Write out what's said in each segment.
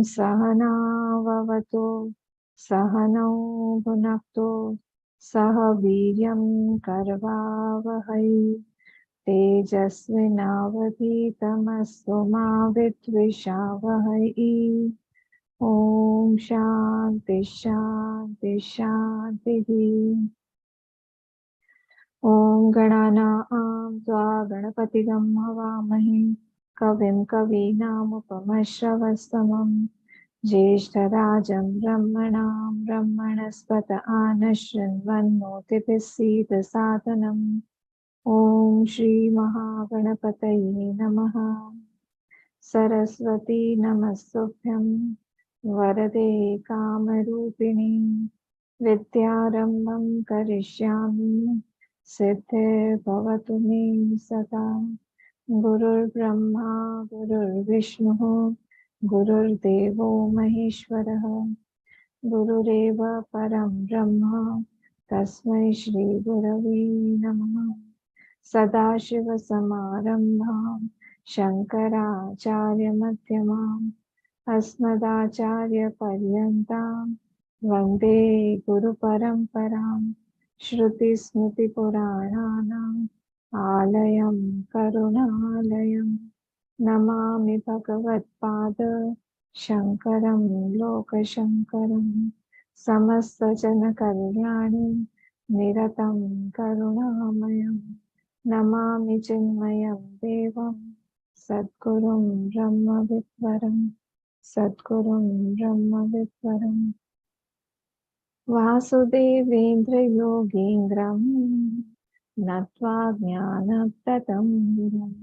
Sahana Vavato Sahanau Bhunakto Saha Viryam Karvavahai Tejasvinavadhitamastu ma vidvishavahai. Om Shanti Shanti Shanti. Om Gananaam Tva Ganapatigam Havamahi Kavim Kavinamupamashravastamam Jyeshtarajam Brahmanam Brahmanaspata Anashrinvannotipissita Sadanam. Om Shri Mahaganapataye Namaha. Saraswati Namastubhyam Varade Kamarupini Vidyarambham Karishyami Siddhe Bhavatu Me Sada. Gurur Brahma Gurur Vishnu Gurur Devo Maheshwaraha Gurureva Param Brahma Tasmai Shri Gurave Namaha. Sadashiva Samarambham Shankaracharya Madhyamam Asmadacharya Paryantam Vande Guru Paramparam Shruti Smriti Purananam Alayam Karunalayam Namami Bhagavat Pada Shankaram Loka Shankaram Samasta Jana Kalyanim Niratam Karunamayam Namami Chinmayam Devam Sadgurum Brahma Vidvaram Sadgurum Brahma Vidvaram Vasudevendra Yogindram Natva Jnanapratam Gurum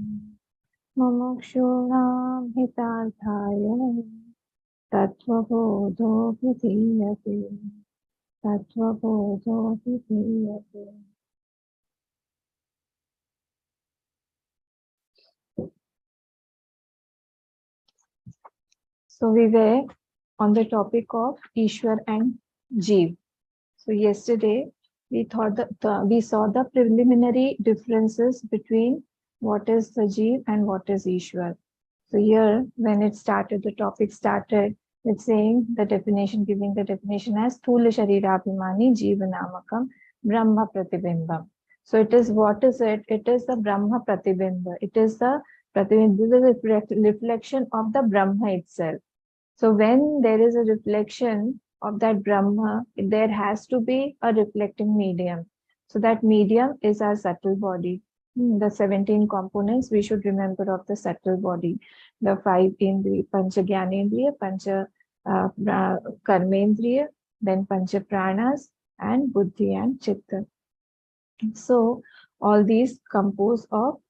Mumukshunam Hitarthaya Tattva Bodho Vidhiyate Tattva Bodho Vidhiyate. So we were on the topic of Ishwar and Jeev. So yesterday we thought we saw the preliminary differences between what is the Jeev and what is Ishwar. So here when it started, the topic started with saying the definition, giving the definition as Sthula Sharirabhimani Jeevanamakam Brahma Pratibhimbam. So it is, what is it? It is the Brahma Pratibhimba. It is the reflection of the Brahma itself. So when there is a reflection of that Brahma, there has to be a reflecting medium. So that medium is our subtle body. The 17 components we should remember of the subtle body. The 5 Indriya, Pancha Gyanendriya, Pancha Karmendriya, then Pancha Pranas, and Buddhi and Chitta. So all these compose of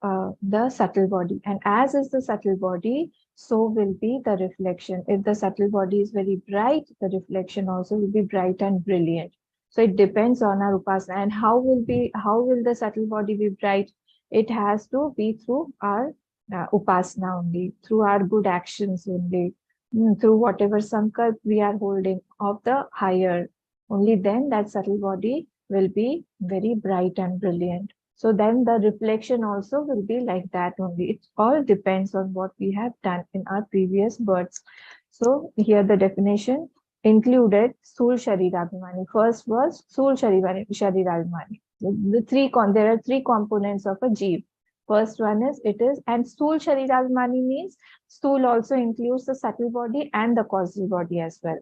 the subtle body. And as is the subtle body, so will be the reflection. If the subtle body is very bright, the reflection also will be bright and brilliant. So it depends on our upasana. And how will the subtle body be bright? It has to be through our upasana only, through our good actions only, through whatever sankalp we are holding of the higher. Only then that subtle body will be very bright and brilliant. So then the reflection also will be like that only. It all depends on what we have done in our previous births. So here the definition included Sthul Sharirabhimani. First was Sthul Sharirabhimani. There are three components of a Jeev. First one is, and Sthul Sharirabhimani means Sthul also includes the subtle body and the causal body as well.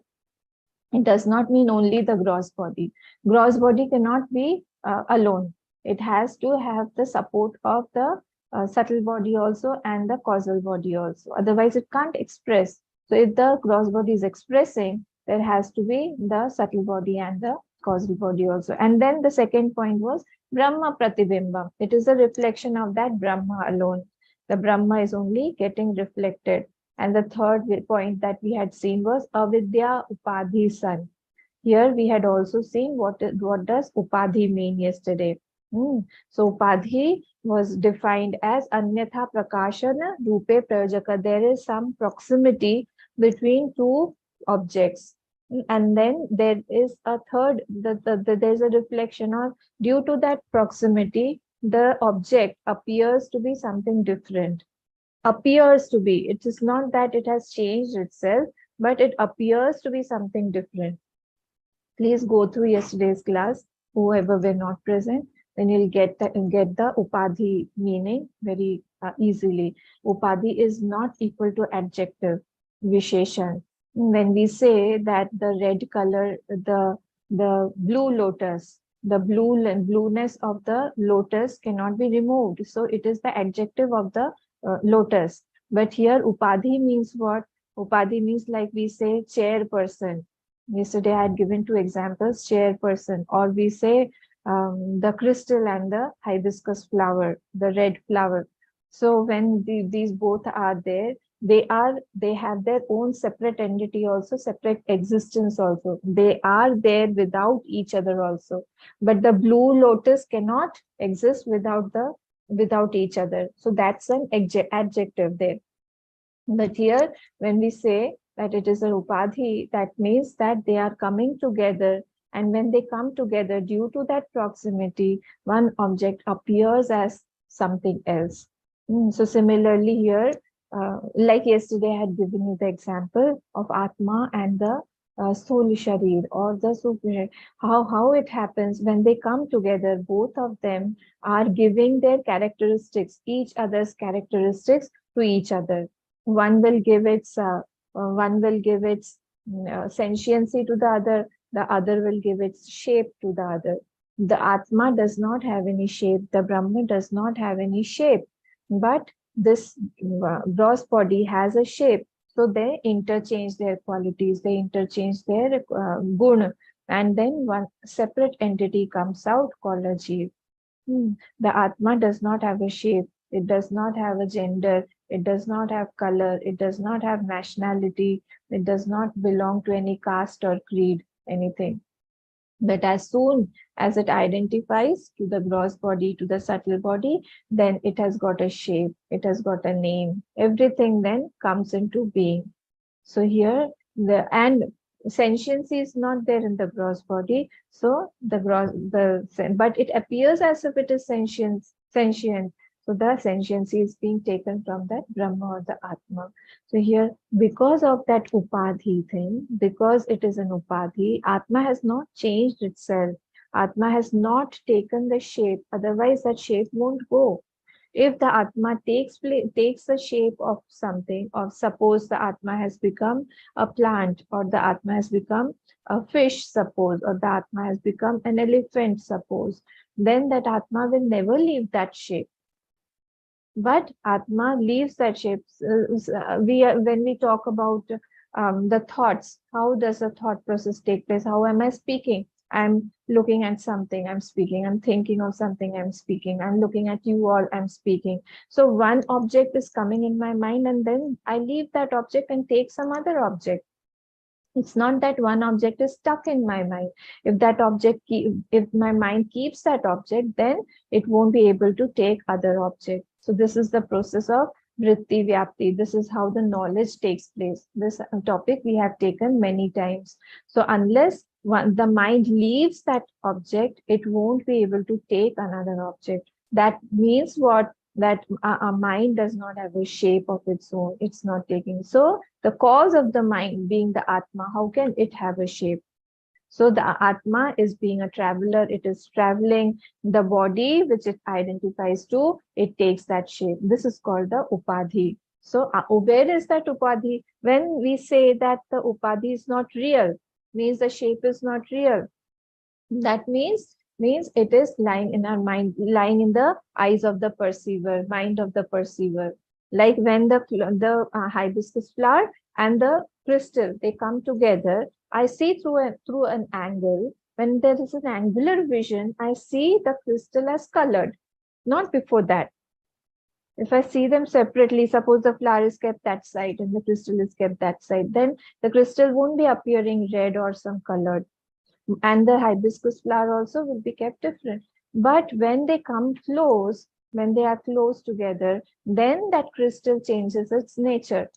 It does not mean only the gross body. Gross body cannot be alone. It has to have the support of the subtle body also and the causal body also. Otherwise, it can't express. So if the gross body is expressing, there has to be the subtle body and the causal body also. And then the second point was Brahma Pratibhimbam. It is a reflection of that Brahma alone. The Brahma is only getting reflected. And the third point that we had seen was Avidya Upadhi San. Here we had also seen what does Upadhi mean yesterday. So Upadhi was defined as Anyatha Prakashana Rupe Prayojaka. There is some proximity between two objects. And then there is a third, there's a reflection of, due to that proximity, the object appears to be something different. Appears to be. It is not that it has changed itself, but it appears to be something different. Please go through yesterday's class, whoever were not present, then you'll get the upadhi meaning very easily. Upadhi is not equal to adjective, visheshan. When we say that the red color, the blue lotus, the blueness of the lotus cannot be removed. So it is the adjective of the lotus. But here upadhi means what? Upadhi means, like we say chairperson. Yesterday I had given two examples, chairperson, or we say the crystal and the hibiscus flower, the red flower. So when these both are there, they have their own separate entity also, separate existence also. They are there without each other also. But the blue lotus cannot exist without each other. So that's an adjective there. But here, when we say that it is a upadhi, that means that they are coming together. And when they come together, due to that proximity, one object appears as something else. So similarly here, like yesterday, I had given you the example of Atma and the Sthul Sharir or the Super. How it happens when they come together, both of them are giving their characteristics, each other's characteristics to each other. One will give its sentiency to the other will give its shape to the other. The Atma does not have any shape, the Brahma does not have any shape, but this gross body has a shape. So they interchange their qualities, they interchange their guna, and then one separate entity comes out called a Jeev. The Atma does not have a shape, it does not have a gender, it does not have color, it does not have nationality, it does not belong to any caste or creed, anything. But as soon as it identifies to the gross body, to the subtle body, then it has got a shape, it has got a name. Everything then comes into being. So here, and sentiency is not there in the gross body. So but it appears as if it is sentient. So the sentiency is being taken from that Brahma or the Atma. So here, because of that upadhi thing, because it is an upadhi, Atma has not changed itself. Atma has not taken the shape. Otherwise, that shape won't go. If the Atma takes the shape of something, or suppose the Atma has become a plant, or the Atma has become a fish, suppose, or the Atma has become an elephant, suppose, then that Atma will never leave that shape. But Atma leaves that shape. When we talk about the thoughts, how does the thought process take place? How am I speaking? I'm looking at something, I'm speaking. I'm thinking of something, I'm speaking. I'm looking at you all, I'm speaking. So one object is coming in my mind, and then I leave that object and take some other object. It's not that one object is stuck in my mind. If my mind keeps that object, then it won't be able to take other objects. So this is the process of vritti vyapti. This is how the knowledge takes place. This topic we have taken many times. So unless the mind leaves that object, it won't be able to take another object. That means what? That a mind does not have a shape of its own. It's not taking. So the cause of the mind being the Atma, how can it have a shape? So the Atma is being a traveler. It is traveling. The body which it identifies to, it takes that shape. This is called the Upadhi. So where is that Upadhi? When we say that the Upadhi is not real, means the shape is not real. That means it is lying in our mind, lying in the eyes of the perceiver, mind of the perceiver. Like when the hibiscus flower and the crystal, they come together, I see through an angle. When there is an angular vision, I see the crystal as colored, not before that. If I see them separately, suppose the flower is kept that side and the crystal is kept that side, then the crystal won't be appearing red or some colored. And the hibiscus flower also will be kept different. But when they come close, when they are close together, then that crystal changes its nature.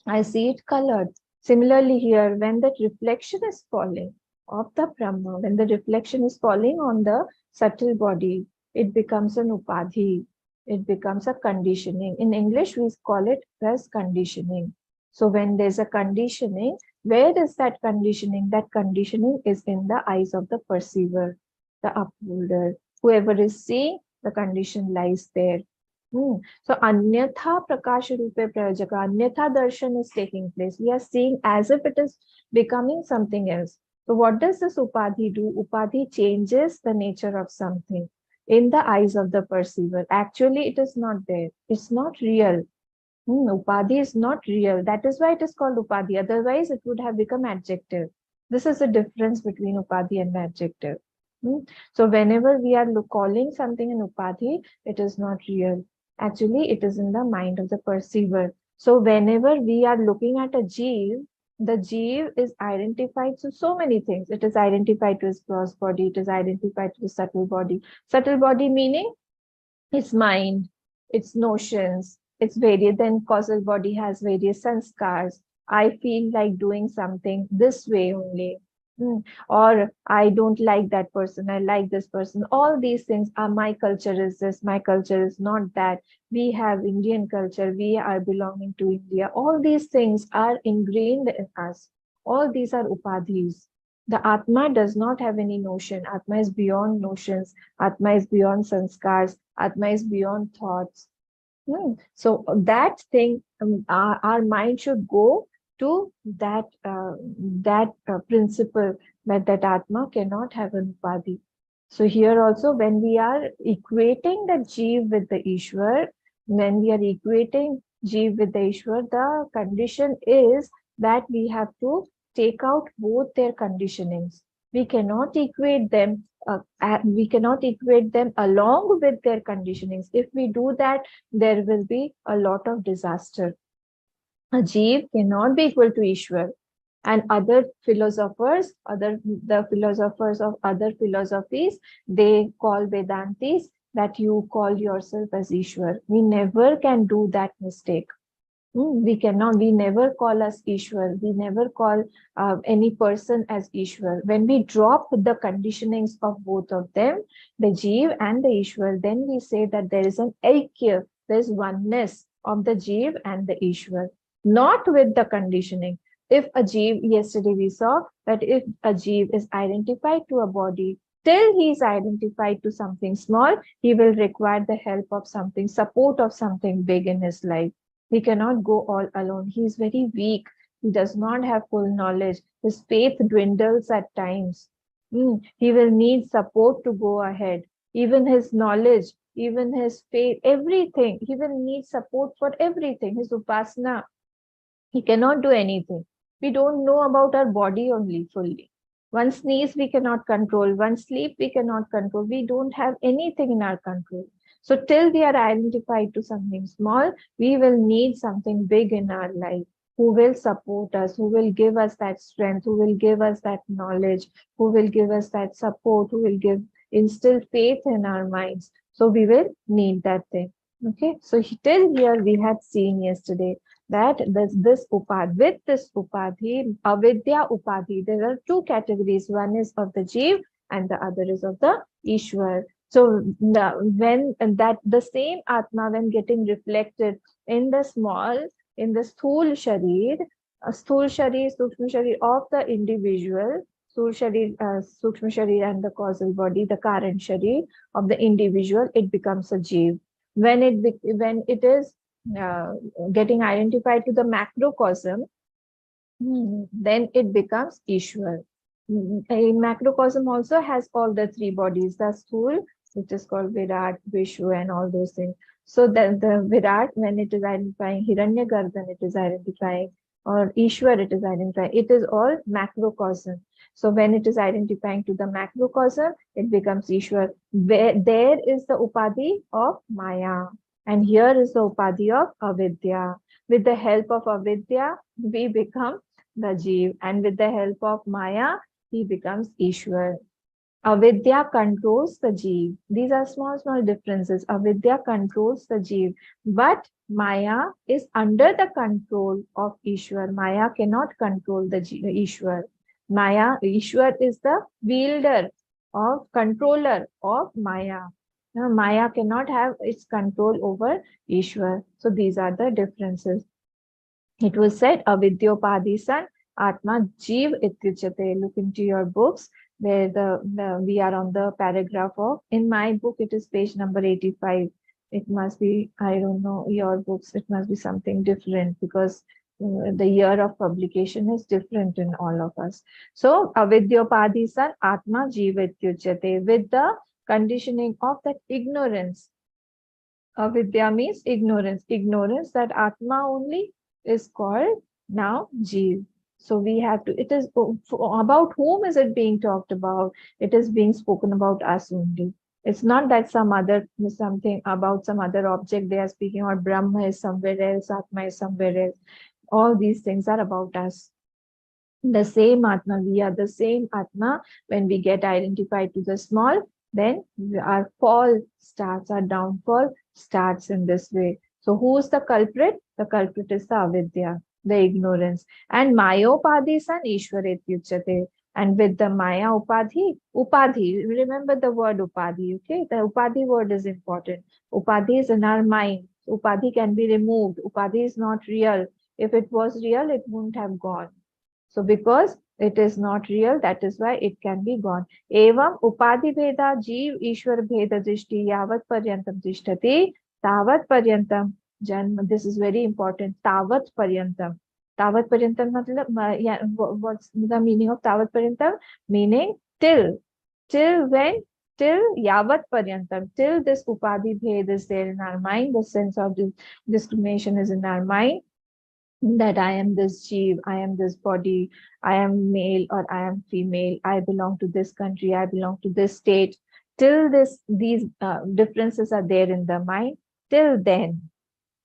I see it colored. Similarly here, when that reflection is falling of the Brahma, when the reflection is falling on the subtle body, it becomes an upadhi. It becomes a conditioning. In English, we call it as conditioning. So when there's a conditioning, where is that conditioning? That conditioning is in the eyes of the perceiver, the upholder. Whoever is seeing, the condition lies there. So anyatha prakasha rupe prayojaka, anyatha darshan is taking place. We are seeing as if it is becoming something else. So what does this upadhi do? Upadhi changes the nature of something in the eyes of the perceiver. Actually, it is not there. It's not real. Upadhi is not real. That is why it is called upadhi. Otherwise, it would have become adjective. This is the difference between upadhi and adjective. So whenever we are calling something an upadhi, it is not real. Actually, it is in the mind of the perceiver. So whenever we are looking at a jeev, the jeev is identified to so many things. It is identified to its gross body. It is identified to the subtle body. Subtle body meaning its mind, its notions, its various, then causal body has various sanskars. I feel like doing something this way only. Or I don't like that person, I like this person. All these things are my culture is this, my culture is not that. We have Indian culture, we are belonging to India. All these things are ingrained in us. All these are upadhis. The Atma does not have any notion. Atma is beyond notions. Atma is beyond sanskars. Atma is beyond thoughts. So that thing, our mind should go to that principle that Atma cannot have an upadhi. So here also, when we are equating the Jeev with the Ishwar, when we are equating Jeev with the Ishwar, the condition is that we have to take out both their conditionings. We cannot equate them. We cannot equate them along with their conditionings. If we do that, there will be a lot of disaster. A Jeev cannot be equal to Ishwar. And other philosophers, the philosophers of other philosophies, they call Vedantis that you call yourself as Ishwar. We never can do that mistake. We cannot, we never call us Ishwar. We never call any person as Ishwar. When we drop the conditionings of both of them, the Jeev and the Ishwar, then we say that there is an Aikya, there is oneness of the Jeev and the Ishwar, not with the conditioning. If a Jeev, yesterday we saw that if a Jeev is identified to a body, till he is identified to something small, he will require the help of something, support of something big in his life. He cannot go all alone. He is very weak. He does not have full knowledge. His faith dwindles at times. He will need support to go ahead. Even his knowledge, even his faith, everything. He will need support for everything. His upasana, he cannot do anything. We don't know about our body only fully. One sneeze we cannot control. One sleep we cannot control. We don't have anything in our control. So till we are identified to something small, we will need something big in our life who will support us, who will give us that strength, who will give us that knowledge, who will give us that support, who will instill faith in our minds. So we will need that thing. Okay, so till here we had seen yesterday that with this upadhi, avidya upadhi, there are two categories. One is of the Jeev and the other is of the Ishwar. So when that the same Atma, when getting reflected in the small, in the sthul sharir, sukshma sharir of the individual, sukshma sharir and the causal body, the current sharir of the individual, it becomes a Jeev. When it is getting identified to the macrocosm, then it becomes Ishwar. A macrocosm also has all the three bodies, the Sthul, which is called Virat, Vishu, and all those things. So the Virat, when it is identifying Hiranyagarbhan, it is identifying, or Ishwar, it is identifying. It is all macrocosm. So when it is identifying to the macrocosm, it becomes Ishwar. There is the upadhi of Maya. And here is the upadhi of avidya. With the help of avidya, we become the Jeev. And with the help of Maya, he becomes Ishwar. Avidya controls the Jeev. These are small, small differences. Avidya controls the Jeev. But Maya is under the control of Ishwar. Maya cannot control the Ishwar. Ishwar is the wielder of, controller of Maya. Now, Maya cannot have its control over Ishwar. So these are the differences. It was said, avidyopadhi san atma jeev ityuchate. Look into your books where we are on the paragraph of, in my book, it is page number 85. It must be, I don't know, your books, it must be something different because the year of publication is different in all of us. So, avidyopadhi san atma jeev ityuchate, with the conditioning of that ignorance. Avidya means ignorance. Ignorance that Atma only is called now Jeev. So we have to, it is about whom is it being talked about? It is being spoken about us only. It's not that some other, something about some other object they are speaking, or Brahma is somewhere else, Atma is somewhere else. All these things are about us. The same Atma, we are the same Atma. When we get identified to the small, then our fall starts, our downfall starts in this way. So who's the culprit? The culprit is the avidya, the ignorance. And maya upadhi san ishwaret yuchate. And with the maya upadhi, remember the word upadhi, okay? The upadhi word is important. Upadhi is in our mind. Upadhi can be removed. Upadhi is not real. If it was real, it wouldn't have gone. So because it is not real, that is why it can be gone. Evam upadhi bheda jeev ishwar bheda drishti yavat paryantam drishtati tavat paryantam janma. This is very important. Tavat paryantam. Tavat paryantam matlab, yeah, what's the meaning of tavat paryantam? Meaning till. Till when? Till yavat paryantam. Till this upadhi bhed is there in our mind, the sense of discrimination is in our mind, that I am this jeev, I am this body, I am male or I am female, I belong to this country, I belong to this state. Till these differences are there in the mind, till then,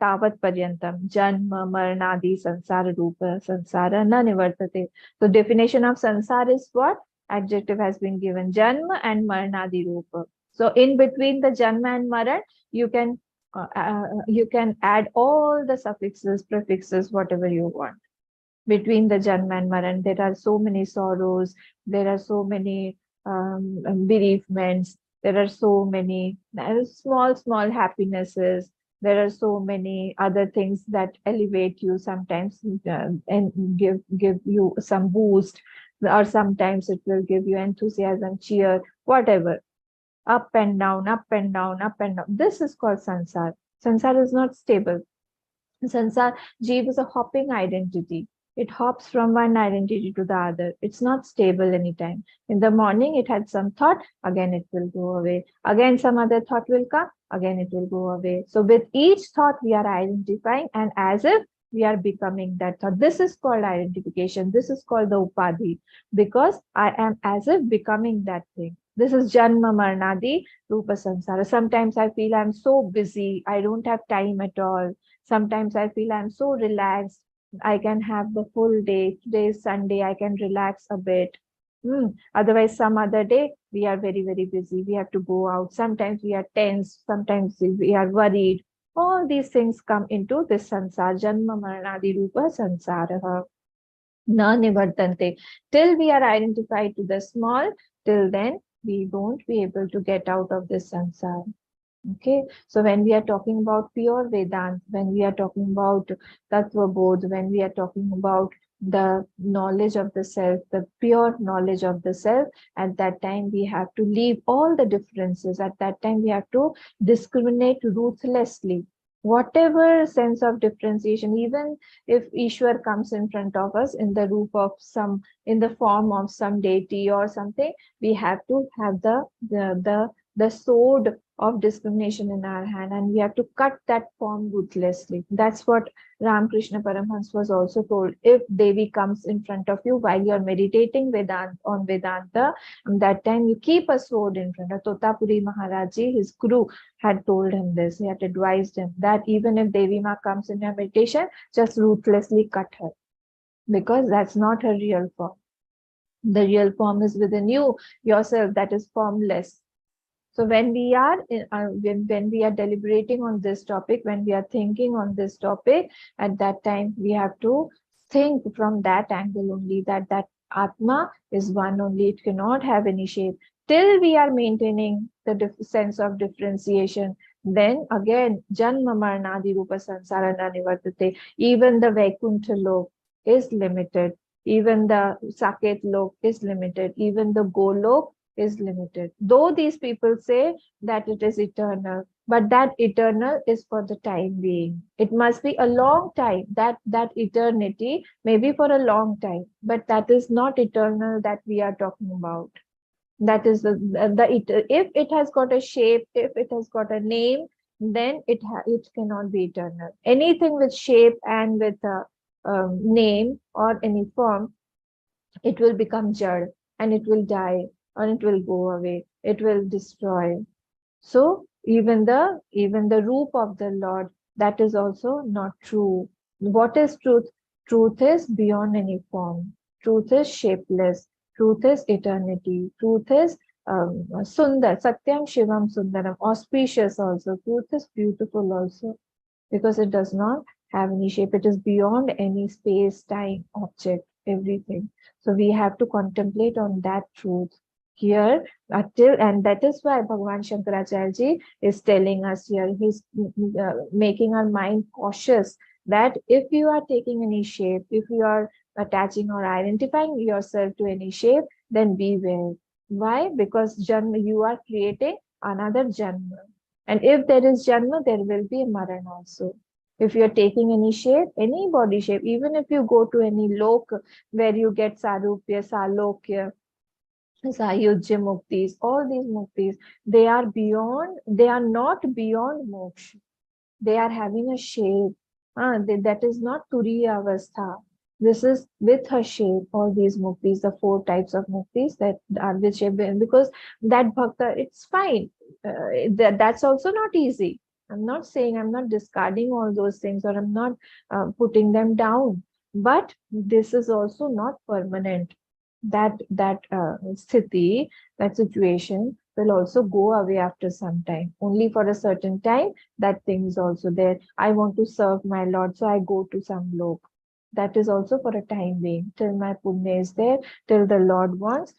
tavat paryantam, janma, marnadi, sansara, rupa, sansara, na nivartate. So definition of sansara is what? Adjective has been given, janma and marnadi rupa. So in between the janma and maran, you can add all the suffixes, prefixes, whatever you want. Between the Janma and Maran, there are so many sorrows, there are so many bereavements, there are so many small happinesses, there are so many other things that elevate you sometimes and give you some boost, or sometimes it will give you enthusiasm, cheer, whatever. Up and down, up and down, up and down. This is called sansar. Sansar is not stable. Sansar, Jeev is a hopping identity. It hops from one identity to the other. It's not stable anytime. In the morning, it had some thought, again it will go away. Again, some other thought will come, again it will go away. So with each thought, we are identifying, and as if we are becoming that thought. This is called identification. This is called the upadhi, because I am as if becoming that thing. This is Janma Marnadi Rupa Samsara. Sometimes I feel I'm so busy, I don't have time at all. Sometimes I feel I'm so relaxed, I can have the full day. Today is Sunday, I can relax a bit. Otherwise, some other day, we are very, very busy. We have to go out. Sometimes we are tense, sometimes we are worried. All these things come into this sansar, Janma Maranadi Rupa Sansara. Na nivartante. Till we are identified to the small, till then we won't be able to get out of this sansar. Okay, so when we are talking about pure Vedanta, when we are talking about Tattva Bodh, when we are talking about the knowledge of the self, the pure knowledge of the self, at that time we have to leave all the differences. At that time we have to discriminate ruthlessly. Whatever sense of differentiation, even if Ishwar comes in front of us in the roop of some, in the form of some deity or something, we have to have the sword of discrimination in our hand, and we have to cut that form ruthlessly. That's what Ramakrishna Paramahansa was also told. If Devi comes in front of you while you're meditating Vedanta, that time you keep a sword in front of Totapuri Maharaji. His guru had told him this. He had advised him that even if Devi Ma comes in your meditation, just ruthlessly cut her, because that's not her real form. The real form is within you, yourself, that is formless. So when we are when we are deliberating on this topic, when we are thinking on this topic, at that time we have to think from that angle only, that Atma is one only. It cannot have any shape. Till we are maintaining the sense of differentiation, Then again, Janma Marnadi Rupa Sansarana Nivartate. Even the Vaikuntha Lok is limited. Even the Saket Lok is limited. Even the Golok is limited. Though these people say that it is eternal, but that eternal is for the time being. It must be a long time. That eternity may be for a long time, but that is not eternal that we are talking about. That is if it has got a shape, if it has got a name, then it cannot be eternal. Anything with shape and with a name or any form, it will become jad, and it will die, or it will go away, it will destroy. So even the roop of the Lord, that is also not true. What is truth? Truth is beyond any form. Truth is shapeless. Truth is eternity. Truth is sundar, satyam shivam sundaram, auspicious also. Truth is beautiful also, because it does not have any shape. It is beyond any space, time, object, everything. So we have to contemplate on that truth here until, and that is why Bhagavan Shankaracharya ji is telling us here, he's making our mind cautious that if you are taking any shape, if you are attaching or identifying yourself to any shape, then beware. Why? Because Janma, you are creating another Janma. And if there is Janma, there will be a Maran also. If you are taking any shape, any body shape, even if you go to any lok where you get Sarupya, Salokya, Sayujya Muktis, all these Muktis, they are beyond, they are not beyond moksha. They are having a shape. That is not Turiya Avastha. This is with her shape, all these muktis, the four types of muktis that are with shape, because that bhakta, it's fine. That's also not easy. I'm not saying, I'm not discarding all those things, or I'm not putting them down. But this is also not permanent. That sthiti, that situation will also go away after some time. Only for a certain time, that thing is also there. I want to serve my Lord, so I go to some lok. That is also for a time being, till my punya is there, till the Lord wants,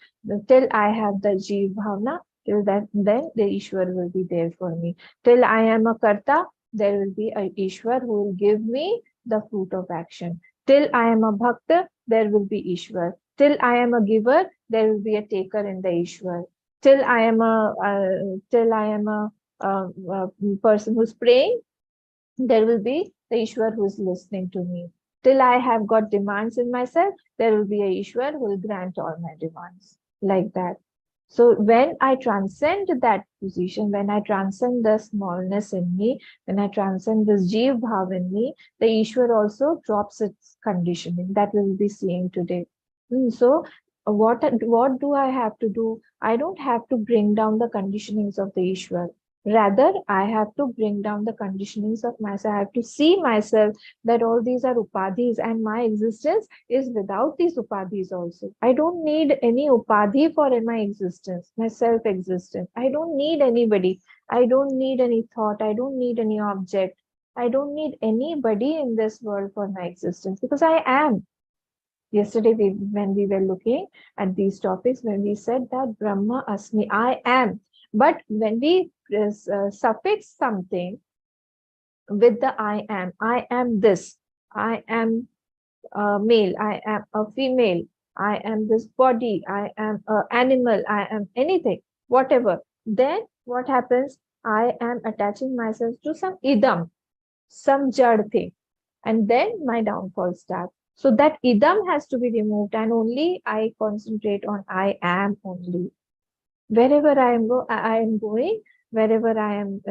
till I have the Jeev Bhavna, till that, then the Ishwar will be there for me. Till I am a Karta, there will be a Ishwar who will give me the fruit of action. Till I am a Bhakta, there will be Ishwar. Till I am a giver, there will be a taker in the Ishwar. Till I am a person who's praying, there will be the Ishwar who is listening to me. Till I have got demands in myself, there will be a Ishwar who will grant all my demands. Like that. So when I transcend that position, when I transcend the smallness in me, when I transcend this Jeev Bhav in me, the Ishwar also drops its conditioning. That we will be seeing today. So what do I have to do? I don't have to bring down the conditionings of the Ishwar. Rather, I have to bring down the conditionings of myself. I have to see myself that all these are upadhis, and my existence is without these upadhis also. I don't need any upadhi for my existence, my self-existence. I don't need anybody. I don't need any thought. I don't need any object. I don't need anybody in this world for my existence, because I am. Yesterday, when we were looking at these topics, when we said that Brahma Asmi, I am. But when we suffix something with the I am this, I am a male, I am a female, I am this body, I am an animal, I am anything, whatever. Then what happens? I am attaching myself to some idam, some jad thing, and then my downfall starts. So that idam has to be removed, and only I concentrate on I am only. Wherever I am going, wherever I am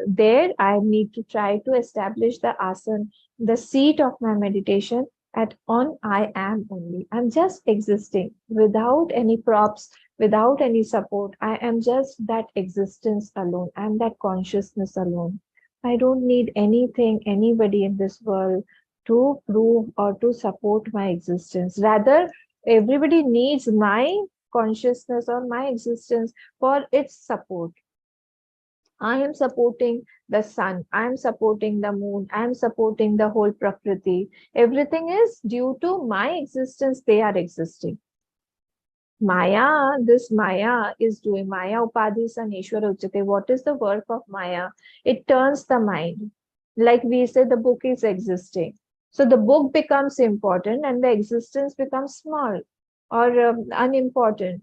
there, I need to try to establish the asana, the seat of my meditation at on I am only. I'm just existing without any props, without any support. I am just that existence alone. I'm that consciousness alone. I don't need anything, anybody in this world to prove or to support my existence. Rather, everybody needs my consciousness or my existence for its support. I am supporting the sun, I am supporting the moon, I am supporting the whole Prakriti. Everything is due to my existence, they are existing. Maya, this Maya is doing Maya Upadhi Saneshwara Uchate. What is the work of Maya? It turns the mind. Like we said, the book is existing. So the book becomes important and the existence becomes small or unimportant,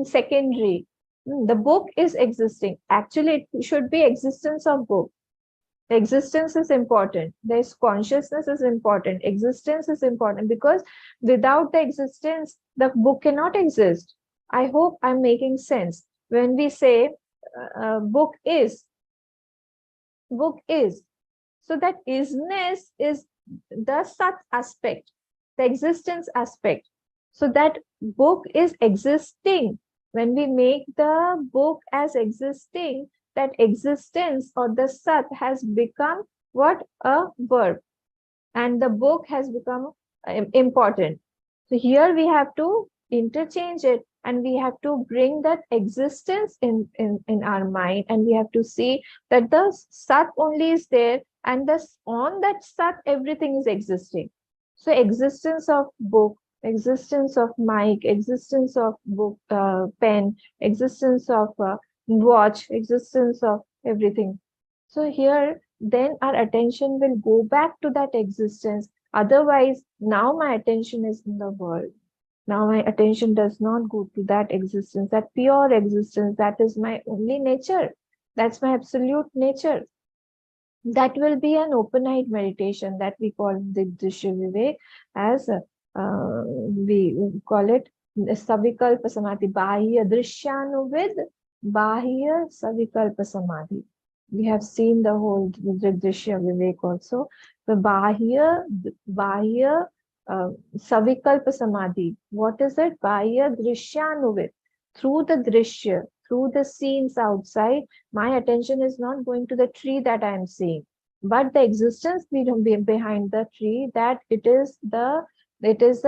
secondary. The book is existing. Actually, it should be existence of book. The existence is important. This consciousness is important. Existence is important because without the existence, the book cannot exist. I hope I'm making sense. When we say book is. So that isness is the sat aspect, the existence aspect. So that book is existing. When we make the book as existing, that existence or the sat has become what? A verb. And the book has become important. So here we have to interchange it and we have to bring that existence in our mind, and we have to see that the sat only is there, and this on that sat everything is existing. So existence of book, existence of mic, existence of book, pen, existence of watch, existence of everything. So here, then our attention will go back to that existence. Otherwise, now my attention is in the world. Now my attention does not go to that existence, that pure existence. That is my only nature. That's my absolute nature. That will be an open-eyed meditation that we call the Drishya Vivek as we call it Savikalpa Samadhi, Bahya Drishyanuvid, Bahya Savikalpa Samadhi. We have seen the whole Drishya Vivek also. The Bahya Savikalpa Samadhi. What is it? Bahya Drishyanuvid. Through the Drishya, through the scenes outside, my attention is not going to the tree that I am seeing, but the existence behind the tree, that it is the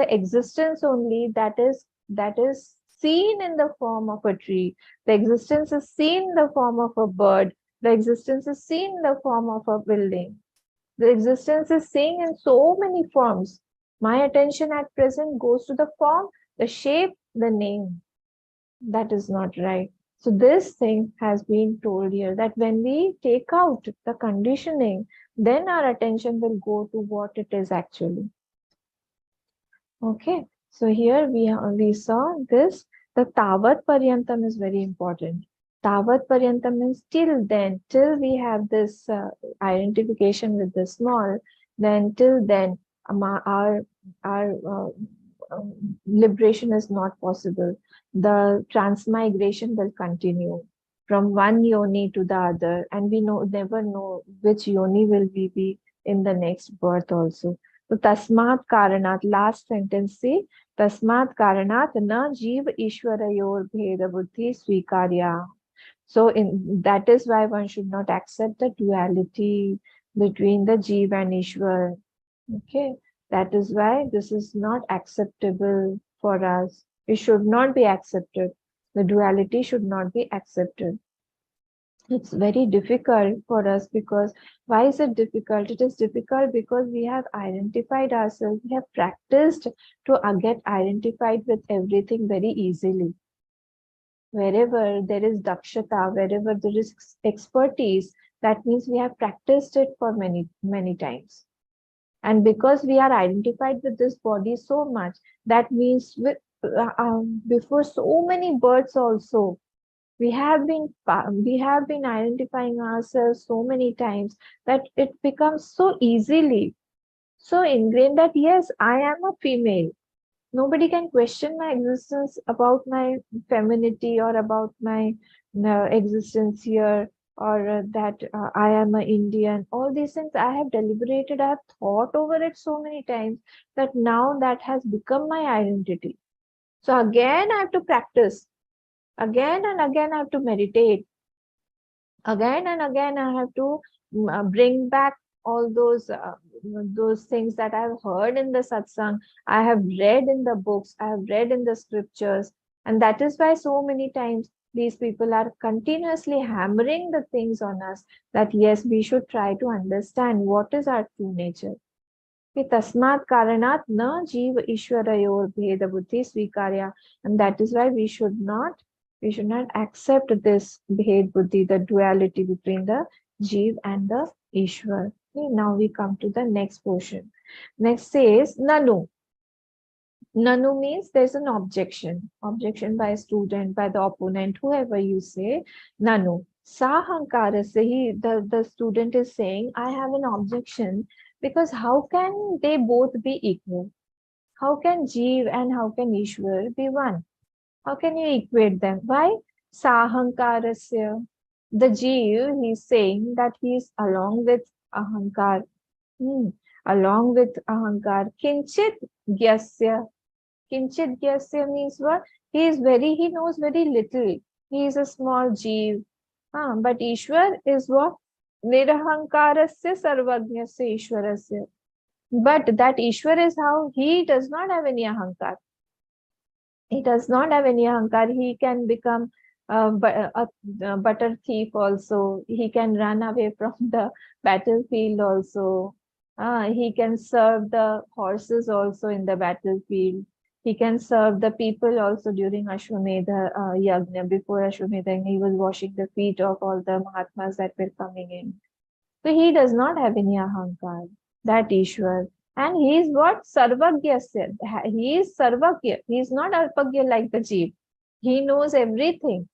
existence only that is seen in the form of a tree. The existence is seen in the form of a bird. The existence is seen in the form of a building. The existence is seen in so many forms. My attention at present goes to the form, the shape, the name. That is not right. So this thing has been told here that when we take out the conditioning, then our attention will go to what it is actually. Okay. So here we saw this. The Tavat Paryantam is very important. Tavat Paryantam means till then, till we have this identification with the small, then till then our liberation is not possible. The transmigration will continue from one yoni to the other, and we never know which yoni will we be in the next birth also. So tasmat karanat, last sentence see, tasmat karanat na jeev ishwarayor bheda buddhi swikarya. So that is why one should not accept the duality between the jeev and Ishwar. Okay, that is why this is not acceptable for us. It should not be accepted. The duality should not be accepted. It's very difficult for us because why is it difficult? It is difficult because we have identified ourselves, we have practiced to get identified with everything very easily. Wherever there is dakshata, wherever there is expertise, that means we have practiced it for many, many times. And because we are identified with this body so much, that means before so many births also, we have been identifying ourselves so many times that it becomes so easily so ingrained that yes, I am a female. Nobody can question my existence about my femininity or about my existence here, or that I am an Indian. All these things I have deliberated, I have thought over it so many times that now that has become my identity. So again, I have to practice. Again and again, I have to meditate. Again and again, I have to bring back all those things that I've heard in the satsang, I have read in the books, I have read in the scriptures. And that is why so many times these people are continuously hammering the things on us that yes, we should try to understand what is our true nature. Tasmat karanat na jiva ishwarayor bheda buddhi svikarya. And that is why we should not accept this bhed buddhi, the duality between the Jeev and the Ishwar. Okay, now we come to the next portion. Next says Nanu. Nanu means there's an objection by a student, by the opponent, whoever you say. Nanu. Sahankarasya, the student is saying, I have an objection because how can they both be equal? How can Jeev and how can Ishwar be one? How can you equate them? Why? Sahankarasya. The Jeev, he's saying that he is along with Ahankar. Hmm. Along with Ahankar. Kinchit Gyasya. Kinchit Gyasya means what? He knows very little. He is a small Jeev. But Ishwar is what? Nirahankarasya Sarvajnasya Ishwarasya. But that Ishwar is how he does not have any Ahankar. He does not have any ahankar. He can become a butter thief also. He can run away from the battlefield also. He can serve the horses also in the battlefield. He can serve the people also during Ashwamedha Yagna. Before Ashwamedha Yagna, he was washing the feet of all the Mahatmas that were coming in. So he does not have any ahankar, that Ishwar. And he is what? Sarvagyasya. He is Sarvagya. He is not Alpagya like the Jeev. He knows everything.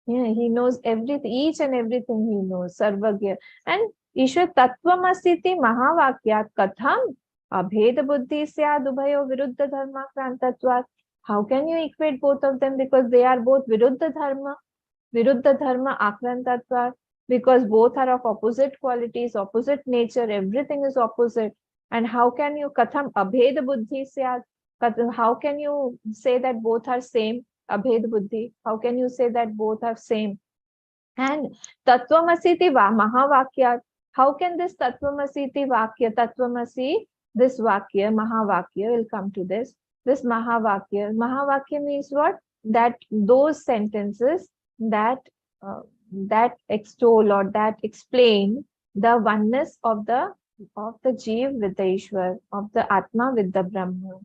Yeah, he knows everything, each and everything he knows. Sarvagya. And Ishwar Tattvamasiti Mahavakyat Katham Abheda Buddhi Syad Ubhayo Viruddha Dharma Krantatvat. How can you equate both of them? Because they are both Viruddha Dharma Akrantatva, because both are of opposite qualities, opposite nature, everything is opposite. And how can you katham abhed buddhi syat? How can you say that both are same? Abhed buddhi. How can you say that both are same? And Tattvamasiti Mahavakyat. How can this Tattvamasiti Vakya, Tattvamasi, this Vakya, Mahavakya, will come to this. This Mahavakya means what? That those sentences that that extol or that explain the oneness of the Jeev with the Ishwar, of the Atma with the Brahma.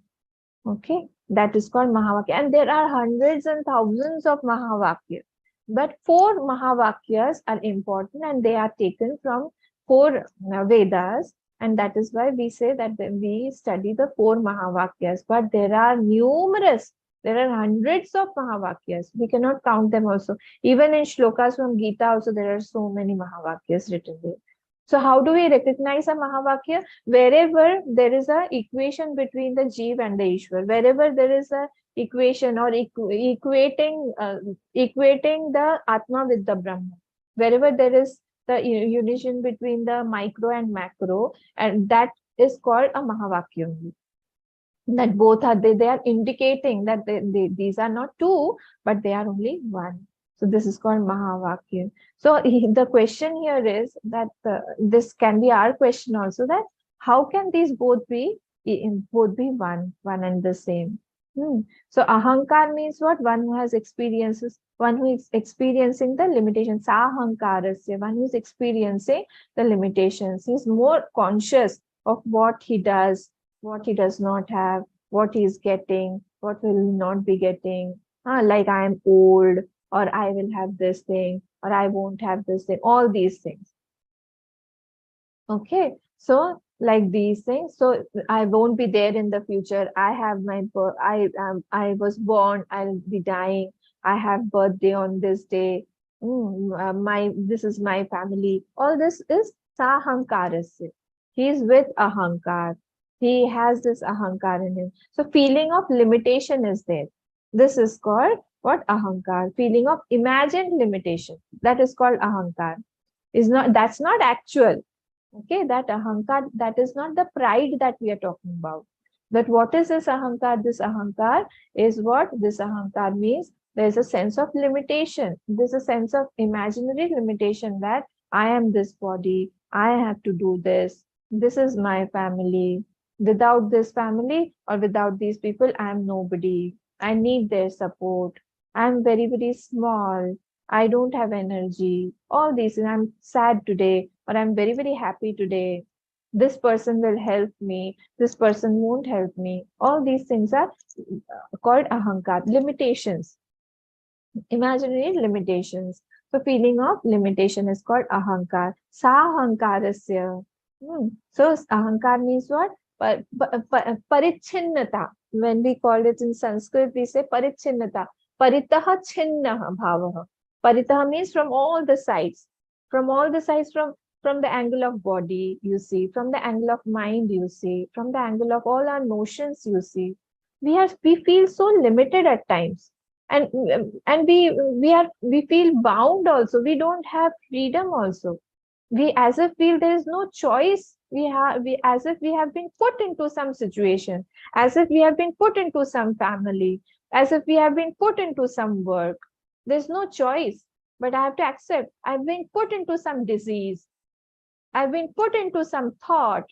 Okay, that is called Mahavakya. And there are hundreds and thousands of Mahavakyas. But 4 Mahavakyas are important and they are taken from 4 Vedas. And that is why we say that we study the 4 Mahavakyas. But there are numerous, there are hundreds of Mahavakyas. We cannot count them also. Even in shlokas from Gita also there are so many Mahavakyas written there. So how do we recognize a Mahavakya? Wherever there is a equation between the Jeev and the Ishwar, wherever there is a equation or equating the Atma with the Brahma, wherever there is the unison between the micro and macro, and that is called a Mahavakya only. That both are they are indicating that these are not 2, but they are only 1. So this is called Mahavakya. So the question here is that this can be our question also, that how can these both be one and the same? So Ahankar means what? One who has experiences, one who is experiencing the limitations. Sahankarasya, one who is experiencing the limitations. He's more conscious of what he does not have, what he is getting, what will not be getting. Like I am old, or I will have this thing, or I won't have this thing, all these things. Okay, so like these things. So I won't be there in the future. I have my birth. I was born. I'll be dying. I have birthday on this day. This is my family. All this is sahankarasya. He is with ahankar. He has this ahankar in him. So feeling of limitation is there. This is called what? Ahankar. Feeling of imagined limitation. That is called ahankar. That's not actual. Okay, that ahankar, that is not the pride that we are talking about. But what is this ahankar? This ahankar is what? This ahankar means there's a sense of limitation. There's a sense of imaginary limitation that I am this body, I have to do this, this is my family. Without this family or without these people, I am nobody. I need their support. I'm very, very small. I don't have energy. All these, and I'm sad today, or I'm very, very happy today. This person will help me, this person won't help me. All these things are called ahankar, limitations, imaginary limitations. So feeling of limitation is called ahankar. Sahankarasya. So ahankar means what? Parichinnata. When we call it in Sanskrit, we say parichinnata. Paritaha chinnaha bhavaha. Paritaha means from all the sides. From all the sides, from the angle of body, you see, from the angle of mind, you see, from the angle of all our notions, you see. We feel so limited at times, and we feel bound also. We don't have freedom also. We as if feel there is no choice. We as if we have been put into some situation, as if we have been put into some family, as if we have been put into some work. There's no choice, but I have to accept I've been put into some disease. I've been put into some thought.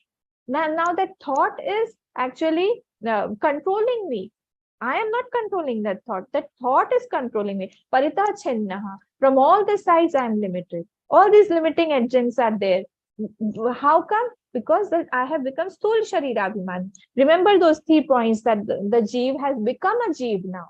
Now that thought is actually controlling me. I am not controlling that thought. That thought is controlling me. Parita chinnaha. From all the sides, I am limited. All these limiting agents are there. How come? Because that I have become sthul sharirabhiman. Remember those 3 points that the jeev has become a jeev now.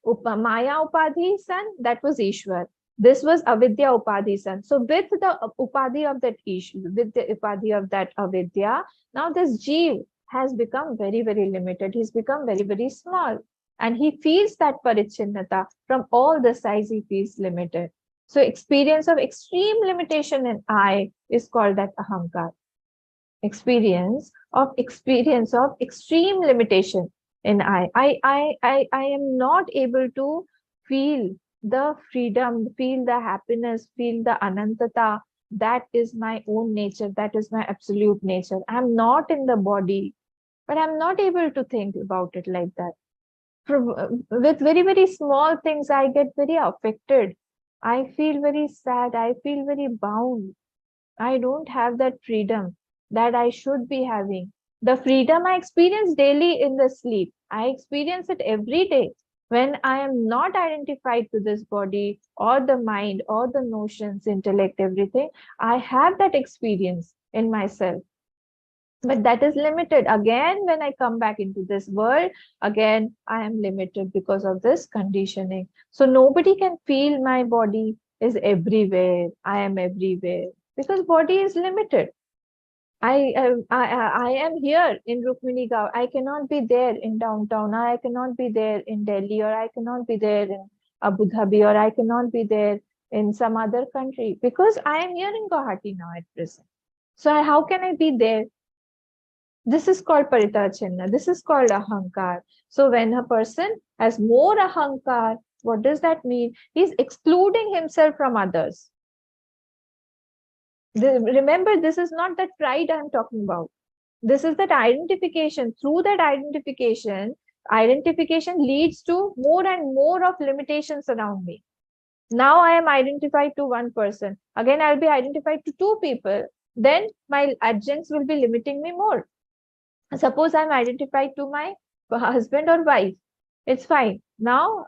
Maya Upadhi son, that was Ishwar. This was Avidya Upadhi son. So with the Upadhi of that Ishwar, with the Upadhi of that Avidya, now this Jeev has become very, very limited. He's become very, very small. And he feels that parichinnata. From all the sides, he feels limited. So experience of extreme limitation in I is called that ahankar. Experience of extreme limitation in I am not able to feel the freedom, feel the happiness, feel the anantata. That is my own nature. That is my absolute nature. I'm not in the body, but I'm not able to think about it like that. With very, very small things, I get very affected. I feel very sad. I feel very bound. I don't have that freedom that I should be having. The freedom I experience daily in the sleep, I experience it every day when I am not identified to this body or the mind or the notions, intellect, everything. I have that experience in myself. But that is limited. Again, when I come back into this world, again, I am limited because of this conditioning. So nobody can feel my body is everywhere. I am everywhere because body is limited. I am here in Rukmini Gaon. I cannot be there in downtown. I cannot be there in Delhi, or I cannot be there in Abu Dhabi, or I cannot be there in some other country because I am here in Guwahati now at present. So how can I be there? This is called paritachinna. This is called ahankar. So when a person has more ahankar, what does that mean? He's excluding himself from others. Remember, this is not that pride I'm talking about. This is that identification. Through that identification leads to more and more of limitations around me. Now I am identified to one person. Again, I'll be identified to 2 people. Then my adjuncts will be limiting me more. Suppose I'm identified to my husband or wife. It's fine. Now,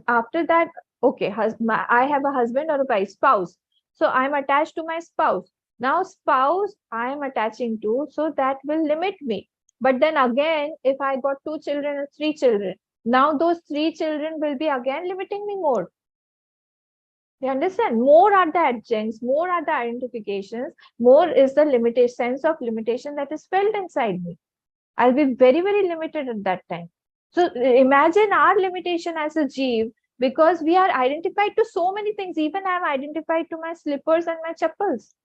after that, okay, I have a husband or a wife, spouse. So I'm attached to my spouse. Now, spouse, I am attaching to, so that will limit me. But then again, if I got 2 children or 3 children, now those 3 children will be again limiting me more. You understand? More are the adjuncts, more are the identifications, more is the limited sense of limitation that is felt inside me. I'll be very, very limited at that time. So imagine our limitation as a jeev, because we are identified to so many things. Even I'm identified to my slippers and my chappals.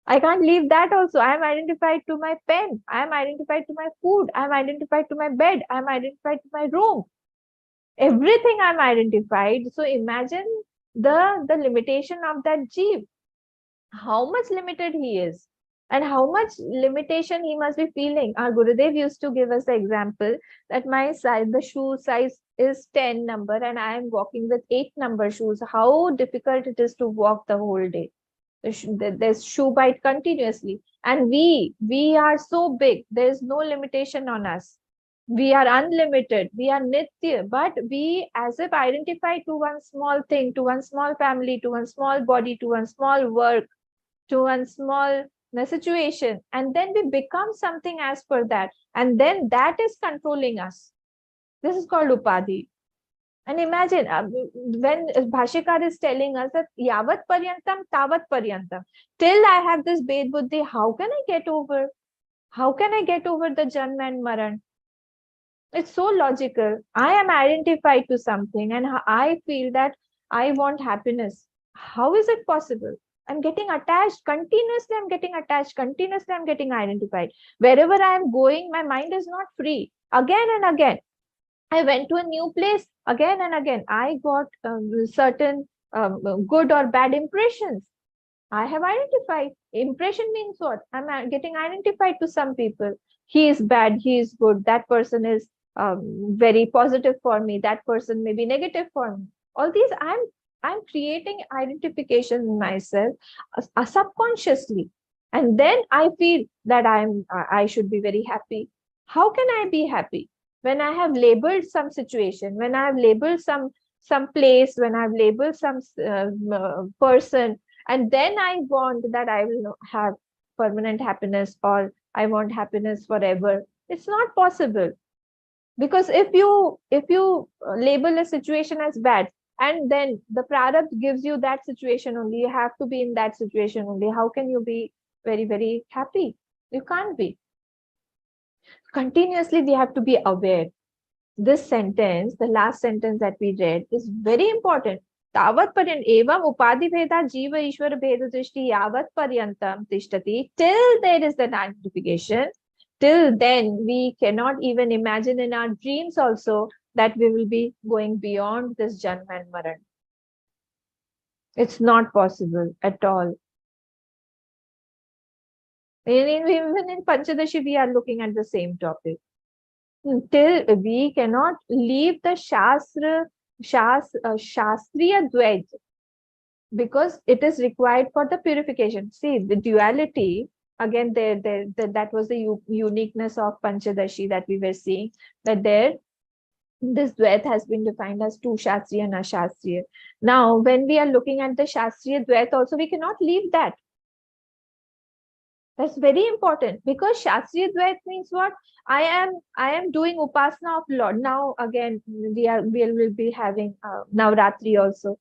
I can't leave that also. I'm identified to my pen. I'm identified to my food. I'm identified to my bed. I'm identified to my room. Everything I'm identified. So imagine the limitation of that jeev. How much limited he is. And how much limitation he must be feeling. Our Gurudev used to give us the example that my size, the shoe size is 10 number and I am walking with 8 number shoes. How difficult it is to walk the whole day. There's shoe bite continuously. And we are so big. There is no limitation on us. We are unlimited. We are nitya. But we as if identify to one small thing, to one small family, to one small body, to one small work, to one small the situation, and then we become something as per that, and then that is controlling us. This is called upadhi. And imagine when Bhashikar is telling us that yavat paryantam tavat paryantam, till I have this Bhed Buddhi, how can I get over? How can I get over the Janma and Maran? It's so logical. I am identified to something and I feel that I want happiness. How is it possible? I'm getting attached continuously. I'm getting attached continuously. I'm getting identified. Wherever I am going, my mind is not free. Again and again, I went to a new place. Again and again, I got certain good or bad impressions. I have identified. Impression means what? I'm getting identified to some people. He is bad, he is good. That person is very positive for me. That person may be negative for me. All these, I'm creating identification in myself subconsciously, and then I feel that I should be very happy. How can I be happy when I have labeled some situation? When I have labeled some place? When I've labeled some person? And then I want that I will have permanent happiness, or I want happiness forever. It's not possible, because if you label a situation as bad, and then the prarabdha gives you that situation only, you have to be in that situation only, how can you be very, very happy? You can't be. Continuously we have to be aware. This sentence, the last sentence that we read, is very important. तावत् पर्यन्त एवं उपाधि भेदा जीव ईश्वर भेद दृष्टि यावत् पर्यन्तं तिष्ठति, till there is that identification, till then we cannot even imagine in our dreams also that we will be going beyond this janma and maran. It's not possible at all. Even in Panchadashi we are looking at the same topic. Till we cannot leave the Shastriya Dvaita, because it is required for the purification. See, the duality, again, that was the uniqueness of Panchadashi that we were seeing, that there, this Dvaita has been defined as two, Shastriya and Ashastriya. Now, when we are looking at the Shastriya Dvaita also, we cannot leave that. That's very important, because Shastriya Dvaita means what? I am doing upasana of Lord. Now again, we will be having Navratri also.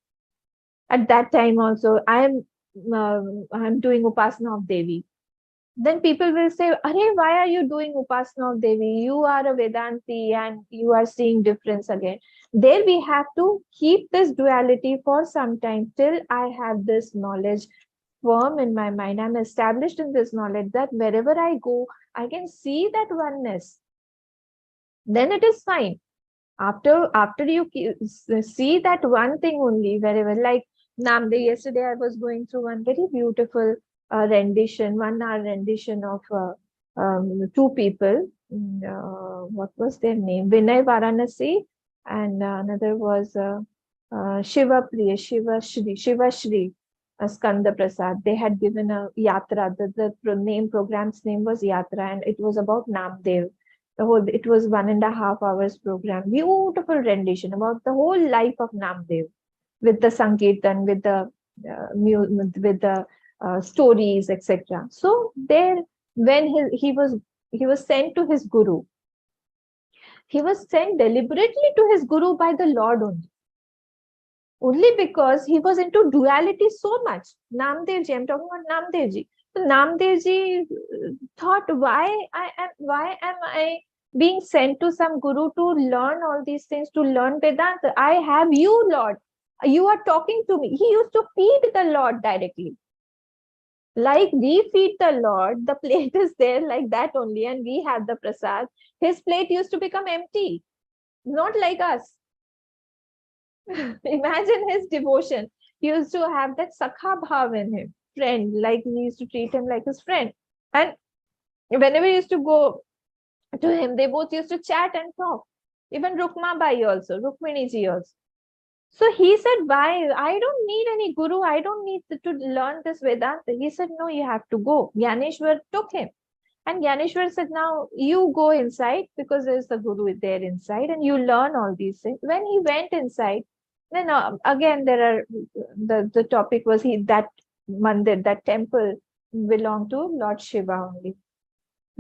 At that time also, I'm doing upasana of Devi. Then people will say, "Arey, why are you doing upasana of Devi? You are a Vedanti and you are seeing difference again." There we have to keep this duality for some time, till I have this knowledge firm in my mind. I'm established in this knowledge that wherever I go, I can see that oneness. Then it is fine. After you see that one thing only, wherever, like Namdev, yesterday I was going through one very beautiful rendition, 1 hour rendition of two people. What was their name? Vinay Varanasi, and another was Shiva Shri. Skanda Prasad. They had given a yatra. The program's name was Yatra, and it was about Namdev. It was 1.5 hours program. Beautiful rendition about the whole life of Namdev, with the Sankirtan, with the stories, etc. So there, when he was sent to his guru, he was sent deliberately to his guru by the Lord only because he was into duality so much. Namdevji, I'm talking about Namdevji. So Namdevji thought, why am I being sent to some guru to learn all these things, to learn Vedanta? I have you, Lord. You are talking to me. He used to feed the Lord directly. Like we feed the Lord, the plate is there like that only, and we have the prasad. His plate used to become empty, not like us. Imagine his devotion. He used to have that sakha bhav in him, friend, like he used to treat him like his friend. And whenever he used to go to him, they both used to chat and talk. Even Rukma Bai also, Rukmini ji also. So he said, why? I don't need any guru. I don't need to learn this Vedanta. He said, no, you have to go. Gyaneshwar took him. And Gyaneshwar said, now you go inside, because there's the guru there inside, and you learn all these things. When he went inside, then again, there are the topic was that mandir, that temple belong to Lord Shiva only.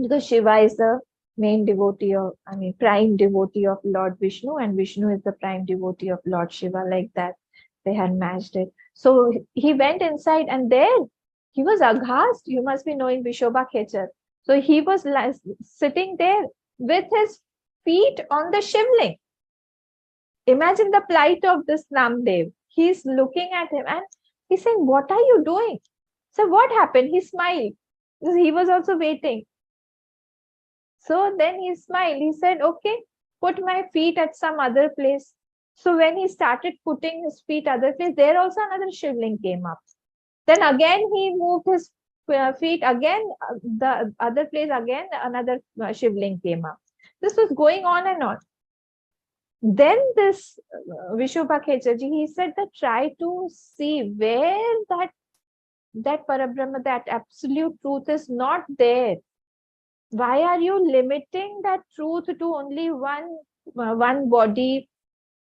Because Shiva is the main devotee of, prime devotee of Lord Vishnu, and Vishnu is the prime devotee of Lord Shiva, like that. They had matched it. So he went inside, and there he was aghast. You must be knowing Vishobha Khechar. So he was sitting there with his feet on the shivling. Imagine the plight of this Namdev. He's looking at him and he's saying, "What are you doing?" So what happened? He smiled because he was also waiting. So then he smiled. He said, "Okay, put my feet at some other place." So when he started putting his feet other place, there also another shivling came up. Then again he moved his feet again, the other place again, another shivling came up. This was going on and on. Then this Vishobha Khechaji, he said that try to see where that Parabrahma, that absolute truth is not there. Why are you limiting that truth to only one body,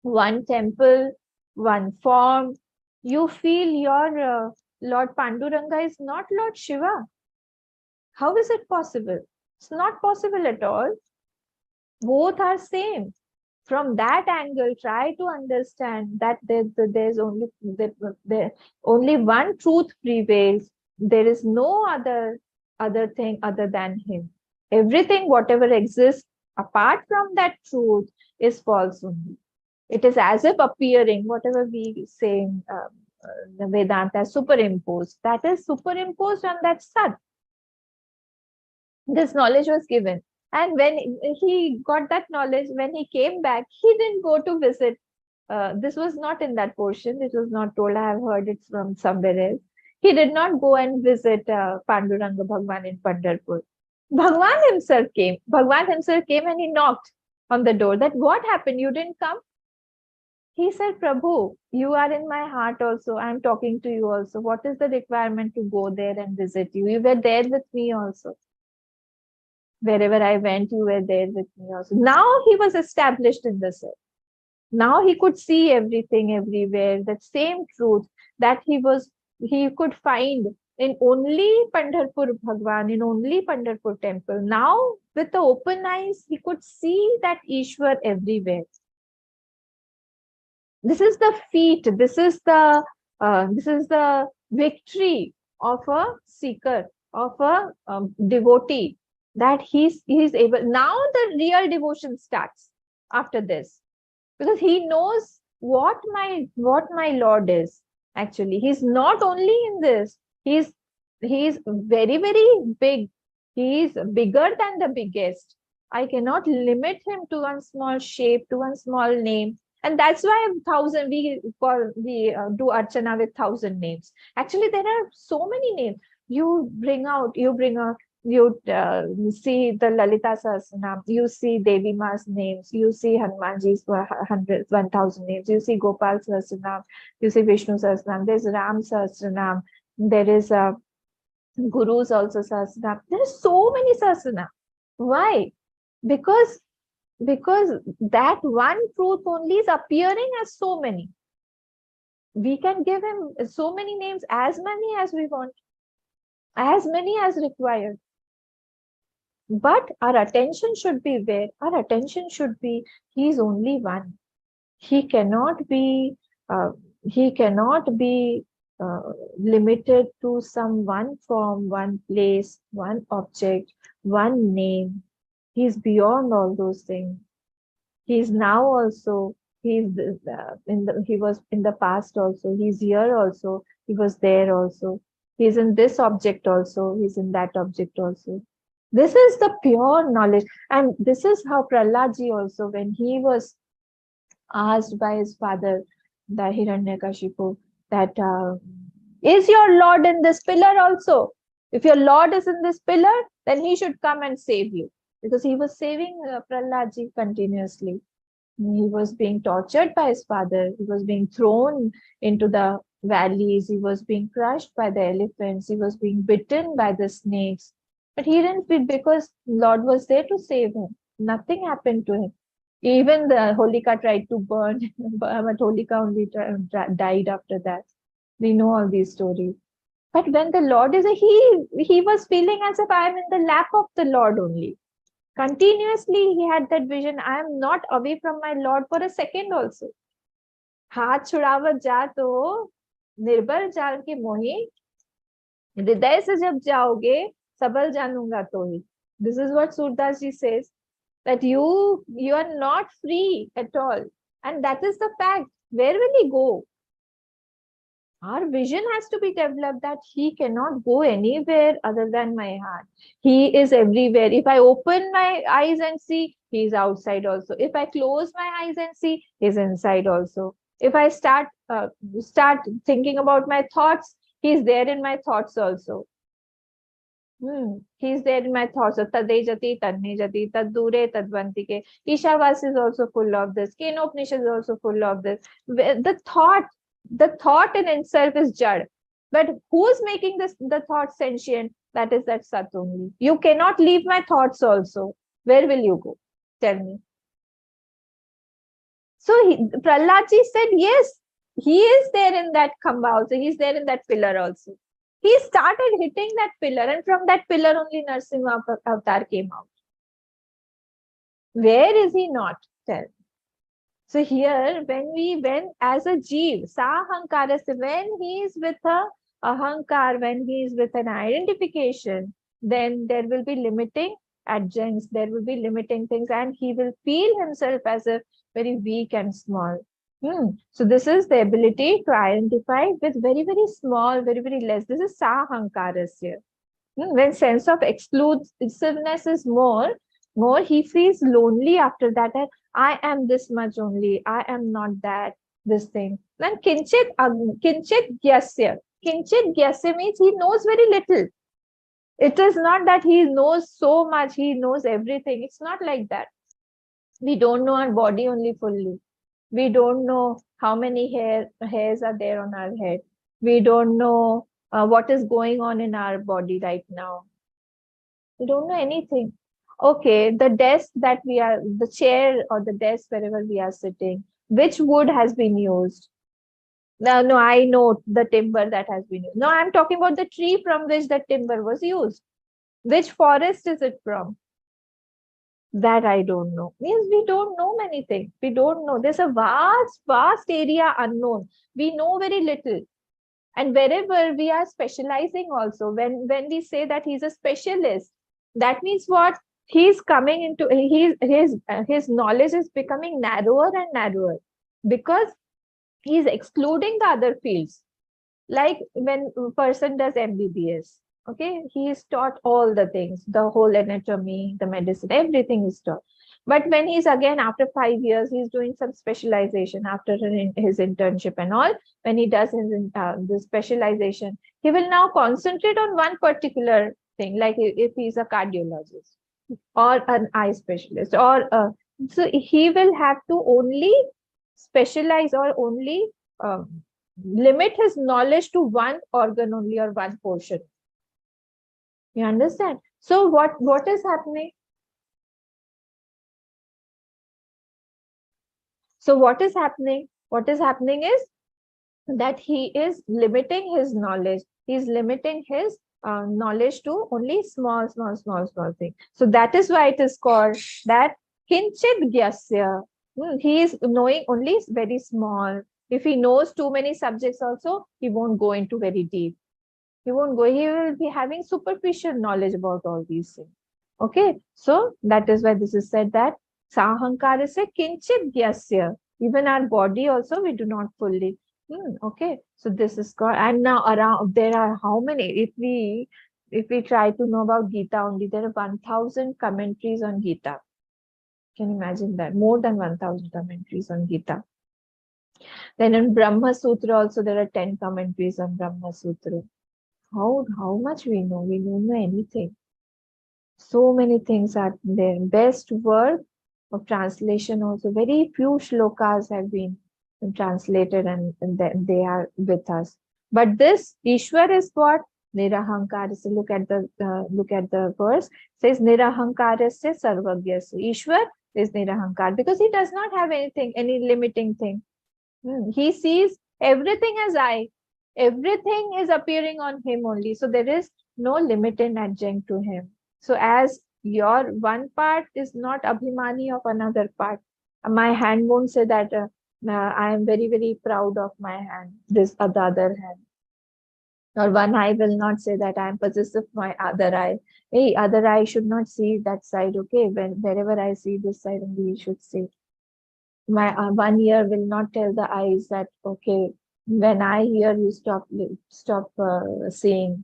one temple, one form? You feel your Lord Panduranga is not Lord Shiva. How is it possible? It's not possible at all. Both are same. From that angle, try to understand that there's only one truth prevails. There is no other thing other than him. Everything, whatever exists apart from that truth, is false only. It is as if appearing, whatever we say in the Vedanta, superimposed. That is superimposed on that Sat. This knowledge was given. And when he got that knowledge, when he came back, he didn't go to visit. This was not in that portion. It was not told. I have heard it from somewhere else. He did not go and visit Panduranga Bhagwan in Pandharpur. Bhagwan himself came. Bhagwan himself came and he knocked on the door. That what happened? You didn't come? He said, Prabhu, you are in my heart also. I am talking to you also. What is the requirement to go there and visit you? You were there with me also. Wherever I went, you were there with me also. Now he was established in the self. Now he could see everything everywhere, that same truth that he could find in only Pandharpur Bhagwan, in only Pandharpur temple. Now, with the open eyes, he could see that Ishwar everywhere. This is the feat. This is the victory of a seeker, of a devotee, that he's able. Now the real devotion starts after this, because he knows what my Lord is. Actually, he's not only in this. He's very, very big. He's bigger than the biggest. I cannot limit him to one small shape, to one small name. And that's why we do Archana with 1,000 names. Actually, there are so many names. You bring out, you see the Lalita Sahasranam, you see Devi Ma's names, you see Hanumanji's 1,000 names, you see Gopal Sahasranam, you see Vishnu Sahasranam, there's Ram Sahasranam, there is Guru's also Sahasranam. There are so many Sahasranam. Why? Because that one truth only is appearing as so many. We can give him so many names, as many as we want, as many as required. But our attention should be where? Our attention should be, he is only one. He cannot be limited to some one form, one place, one object, one name. He is beyond all those things. He is now also. He was in the past also. He's here also. He was there also. He's in this object also. He's in that object also. This is the pure knowledge. And this is how Prahlad also, when he was asked by his father, the Hiranyakashipu, that is your Lord in this pillar also? If your Lord is in this pillar, then he should come and save you. Because he was saving Prahlad continuously. He was being tortured by his father. He was being thrown into the valleys. He was being crushed by the elephants. He was being bitten by the snakes. But he didn't feel, because Lord was there to save him. Nothing happened to him. Even the Holika tried to burn, but Holika only died after that. We know all these stories. But when the Lord is he was feeling as if I am in the lap of the Lord only. Continuously he had that vision. I am not away from my Lord for a second also. हाथ छुड़ावत जा तो निर्बल जान के मोही, हृदय से जब जाओगे सबल जानूंगा तो ही. This is what Surdas ji says, that you are not free at all, and that is the fact. Where will he go? Our vision has to be developed that he cannot go anywhere other than my heart. He is everywhere. If I open my eyes and see, he is outside also. If I close my eyes and see, he is inside also. If I start thinking about my thoughts, he is there in my thoughts also. He is there in my thoughts. Tade jati, tanne jati, tad dure, tadvantike. Ishavas is also full of this. Kenopanishad is also full of this. The thought in itself is jad. But who's making the thought sentient? That is that Sat only. You cannot leave my thoughts also. Where will you go? Tell me. So Prahlad ji said, yes, he is there in that khamba also. He is there in that pillar also. He started hitting that pillar, and from that pillar only Narsimha avatar came out. Where is he not? Tell. So here, when as a jeev, sa ahankara, when he is with a ahankar, when he is with an identification, then there will be limiting adjuncts, there will be limiting things, and he will feel himself as a very weak and small. So this is the ability to identify with very, very small, very, very less. This is sa ahankarasya. When sense of exclusiveness is more, he feels lonely after that. And I am this much only. I am not that, this thing. Then kinchit gyasya. Kinchit gyasya means he knows very little. It is not that he knows so much, he knows everything. It's not like that. We don't know our body only fully. We don't know how many hairs are there on our head. We don't know what is going on in our body right now. We don't know anything. Okay, the desk that the chair or the desk wherever we are sitting, which wood has been used? No, I know the timber that has been used. No, I'm talking about the tree from which the timber was used. Which forest is it from? That I don't know. Means we don't know many things. We don't know. There's a vast area unknown. We know very little. And wherever we are specializing also, when we say that he's a specialist, that means what? He's coming into his knowledge is becoming narrower and narrower, because he's excluding the other fields. Like when a person does MBBS, okay, he is taught all the things, the whole anatomy, the medicine, everything is taught. But when he's again, after 5 years, he's doing some specialization after his internship and all, when he does the specialization, he will now concentrate on one particular thing, like if he's a cardiologist or an eye specialist, or so he will have to only specialize or only limit his knowledge to one organ only or one portion. You understand? So what is happening? So what is happening? What is happening is that he is limiting his knowledge. He's limiting his knowledge to only small thing. So that is why it is called that kinchit gyasya. He is knowing only very small. If he knows too many subjects also, he won't go into very deep. He won't go. He will be having superficial knowledge about all these things. Okay, so that is why this is said that sahankara se kinchit gyasya. Even our body also we do not fully. Okay, so this is called. And now around there are how many? If we try to know about Gita only, there are 1,000 commentaries on Gita. Can you imagine that? More than 1,000 commentaries on Gita. Then in Brahma Sutra also there are 10 commentaries on Brahma Sutra. How much we know? We don't know anything. So many things are there. Best work of translation also. Very few shlokas have been translated and they are with us. But this Ishwar is what? Nirahankar. So look at the verse. It says Nirahankarasya Sarvagyasya. Ishwar is Nirahankar because he does not have anything, any limiting thing. He sees everything as I. Everything is appearing on him only. So there is no limit and adjunct to him. So as your one part is not abhimani of another part. My hand won't say that I am very, very proud of my hand, this the other hand. Or one eye will not say that I am possessive of my other eye. Hey, other eye should not see that side. Okay, wherever I see this side, only you should see. My one ear will not tell the eyes that okay, when I hear you stop saying.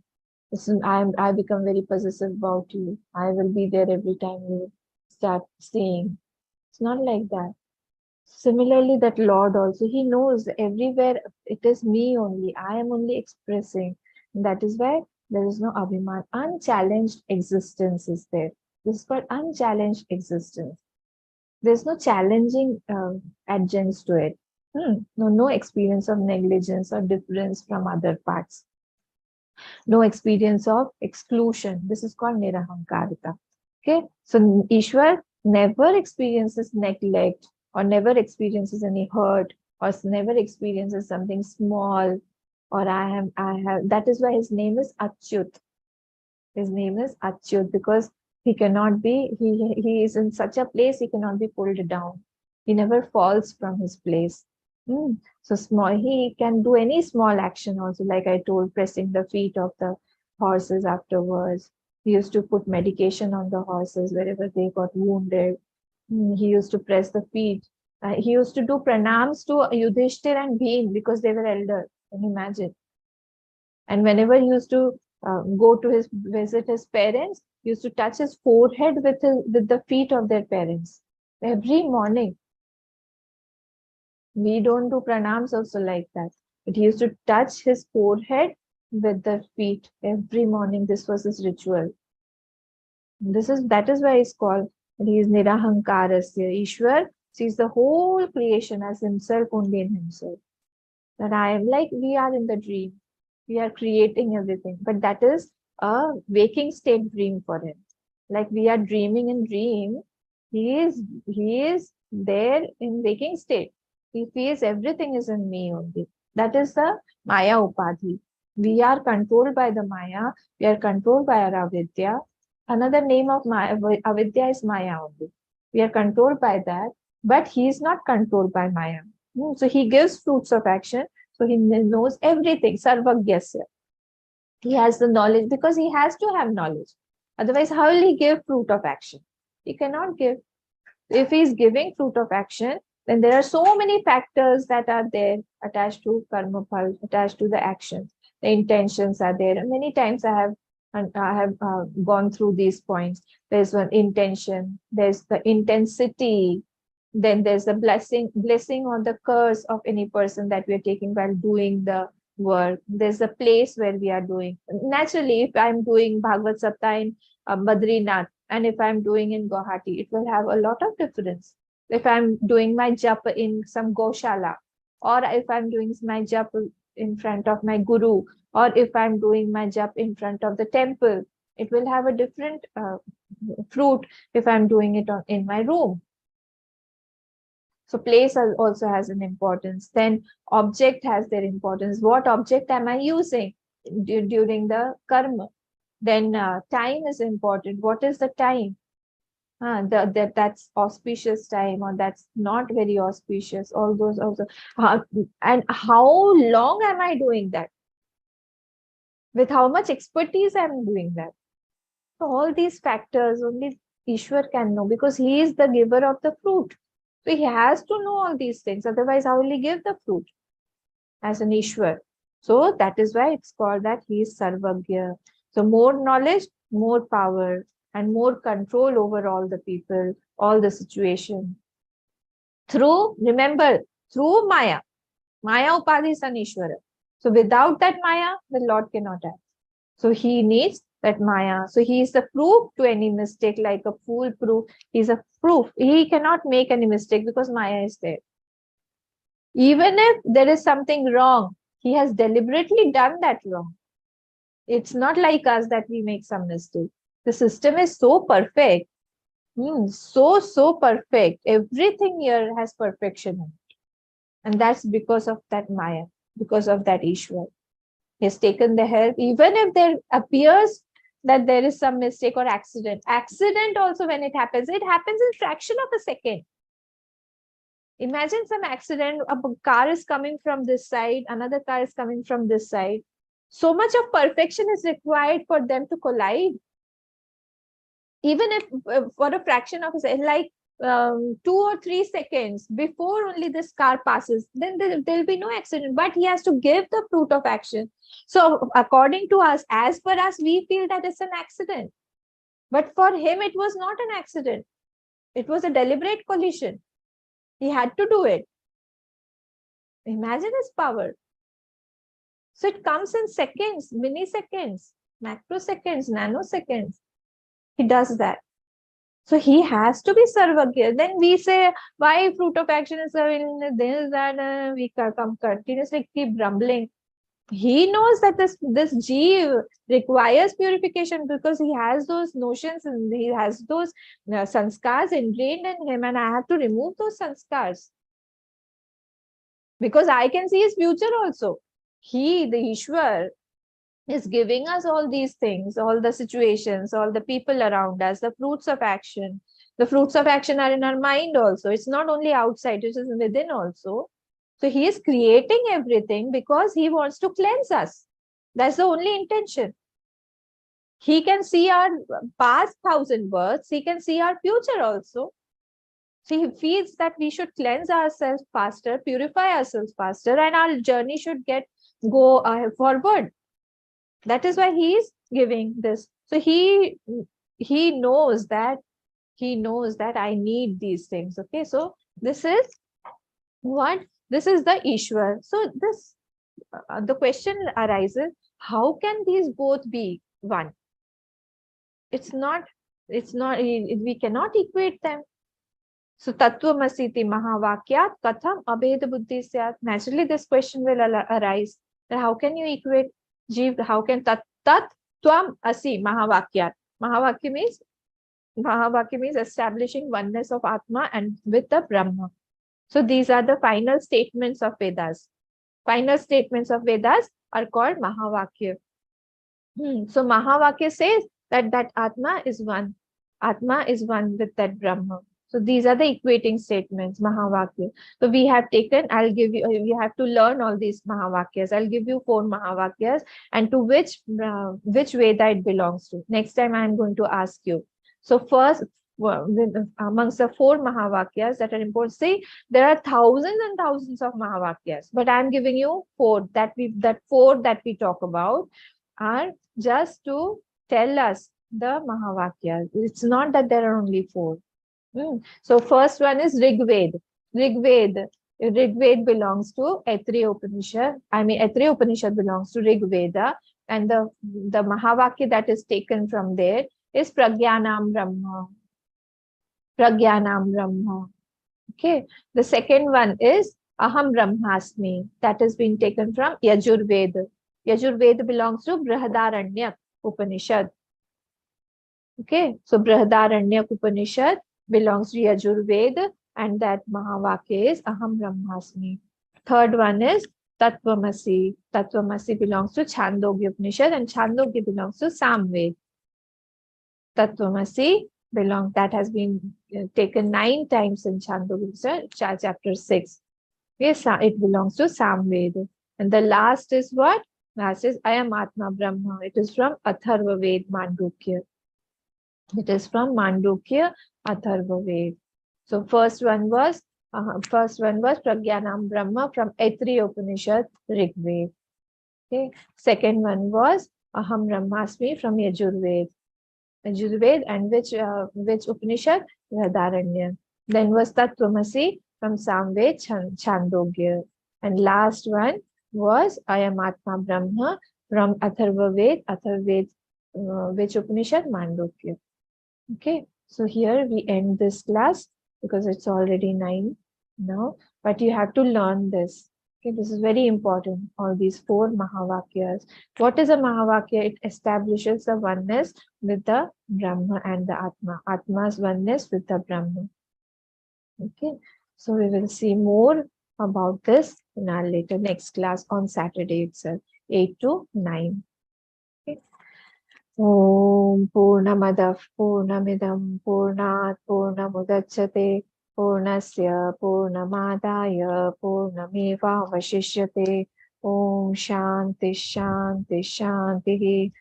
Listen, I become very possessive about you. I will be there every time you start saying. It's not like that. Similarly, that Lord also, he knows everywhere it is me only. I am only expressing. And that is why there is no abhiman. Unchallenged existence is there. This is called unchallenged existence. There's no challenging adjuncts to it. No experience of negligence or difference from other parts. No experience of exclusion. This is called nirahankarita. Okay, so Ishwar never experiences neglect or never experiences any hurt or never experiences something small or I have. That is why his name is Achyut. His name is Achyut because he is in such a place he cannot be pulled down. He never falls from his place. So small, he can do any small action also, like I told, pressing the feet of the horses afterwards. He used to put medication on the horses wherever they got wounded. He used to press the feet. He used to do pranams to Yudhishthir and Bhim because they were elder. Can you imagine? And whenever he used to go to visit his parents, he used to touch his forehead with the feet of their parents every morning. We don't do pranams also like that. But he used to touch his forehead with the feet every morning. This was his ritual. That is why he's called. He is Nirahankarasya. Ishwar sees the whole creation as himself only in himself. That I am like we are in the dream. We are creating everything. But that is a waking state dream for him. Like we are dreaming in dream. He is there in waking state. He feels everything is in me only. That is the Maya Upadhi. We are controlled by the Maya. We are controlled by our avidya. Another name of Maya, avidya is Maya only. We are controlled by that, but he is not controlled by Maya. So he gives fruits of action. So he knows everything. Sarvagyasya. He has the knowledge because he has to have knowledge. Otherwise, how will he give fruit of action? He cannot give. If he is giving fruit of action, then there are so many factors that are there attached to karma phal, attached to the actions. The intentions are there. Many times I have gone through these points. There's one intention, there's the intensity, then there's the blessing or the curse of any person that we are taking while doing the work. There's the place where we are doing. Naturally, if I'm doing Bhagavad Sapta in Badrinath, and if I'm doing in Guwahati, it will have a lot of difference. If I'm doing my jap in some Goshala, or if I'm doing my jap in front of my guru, or if I'm doing my jap in front of the temple, it will have a different fruit if I'm doing it in my room. So place also has an importance. Then object has their importance. What object am I using during the karma? Then time is important. What is the time? That's auspicious time or that's not very auspicious. All those also. And how long am I doing that? With how much expertise I'm doing that? So all these factors only Ishwar can know because he is the giver of the fruit. So he has to know all these things. Otherwise, how will he give the fruit as an Ishwar? So that is why it's called that he is Sarvagya. So more knowledge, more power, and more control over all the people, all the situation. Remember, through Maya. Maya Upadhi is an Ishwara. So without that Maya, the Lord cannot act. So he needs that Maya. So he is the proof to any mistake, like a fool proof. He's a proof. He cannot make any mistake because Maya is there. Even if there is something wrong, he has deliberately done that wrong. It's not like us that we make some mistake. The system is so perfect. So perfect. Everything here has perfection in it. And that's because of that Maya, because of that Ishwar. He has taken the help, even if there appears that there is some mistake or accident. Accident also, when it happens in fraction of a second. Imagine some accident, a car is coming from this side, another car is coming from this side. So much of perfection is required for them to collide. Even if for a fraction of a second, like 2 or 3 seconds before only this car passes, then there will be no accident. But he has to give the fruit of action. So according to us, as per us, we feel that it's an accident. But for him, it was not an accident. It was a deliberate collision. He had to do it. Imagine his power. So it comes in seconds, milliseconds, macroseconds, nanoseconds. He does that. So he has to be Sarvagya. Then we say, why fruit of action is this, that, we come continuously keep grumbling. He knows that this Jeev requires purification because he has those notions and he has those sanskars ingrained in him, and I have to remove those sanskars. Because I can see his future also. He, the Ishwar, is giving us all these things, all the situations, all the people around us, the fruits of action. The fruits of action are in our mind also. It's not only outside, it is within also. So he is creating everything because he wants to cleanse us. That's the only intention. He can see our past 1,000 births. He can see our future also. So he feels that we should cleanse ourselves faster, purify ourselves faster, and our journey should go forward. That is why he is giving this. So he knows that I need these things. Okay, so this is what? This is the Ishwar. So this the question arises: how can these both be one? It's not. We cannot equate them. So Tattvamasi Mahavakyat Katham Abhed Buddhi Syat. Naturally, this question will arise that how can you equate Jeev? How can Tat Tvam Asi Mahavakyat? Mahavakya means establishing oneness of Atma and with the Brahma. So these are the final statements of Vedas. Final statements of Vedas are called Mahavakya. So Mahavakya says that Atma is one. Atma is one with that Brahma. So these are the equating statements, Mahavakya. So we have taken, I'll give you, you have to learn all these Mahavakyas. I'll give you 4 Mahavakyas and to which Veda it belongs to. Next time I'm going to ask you. So first, amongst the 4 Mahavakyas that are important, see, there are thousands and thousands of Mahavakyas, but I'm giving you 4 that we talk about are just to tell us the Mahavakyas. It's not that there are only 4. So first one is Rig Veda. Rig Veda belongs to Aitreya Upanishad. Aitreya Upanishad belongs to Rig Veda, and the Mahavakya that is taken from there is Pragyanam Brahma. Pragyanam Brahma. Okay. The second one is Aham Brahmasmi. That has been taken from Yajurveda. Yajurveda belongs to Brihadaranya Upanishad. Okay. So Brihadaranya Upanishad belongs to Yajurveda, and that Mahavakya is Aham Brahmasmi. Third one is Tattvamasi. Tattvamasi belongs to Chandogya Upanishad, and Chandogya belongs to Samved. Tattvamasi that has been taken 9 times in Chandogya, chapter 6. Yes, it belongs to Samved. And the last is what? Last is I am Atma Brahma. It is from Atharva Ved Mandukya. It is from Mandukya Atharva Ved. So first one was Pragyanam Brahma from Aitreya Upanishad Rig Ved. Okay. Second one was Aham Brahmasmi from Yajurved. Yajurved, and which Upanishad? Brihadaranya. Then was Tattvamasi from Samved Chandogya. And last one was I am Atma Brahma from Atharva Ved, which Upanishad? Mandukya. Okay, so here we end this class because it's already 9 now, but you have to learn this. Okay, this is very important, all these 4 Mahavakyas. What is a Mahavakya? It establishes the oneness with the Brahma and the Atma. Atma's oneness with the Brahma. Okay, so we will see more about this in our next class on Saturday itself. 8 to 9. Okay. Om Purnamadav Purnamidam Purnat Purnamudachyate Purnasya Purnamadaya Purnameva Vashishyate. Om Shanti Shanti Shanti.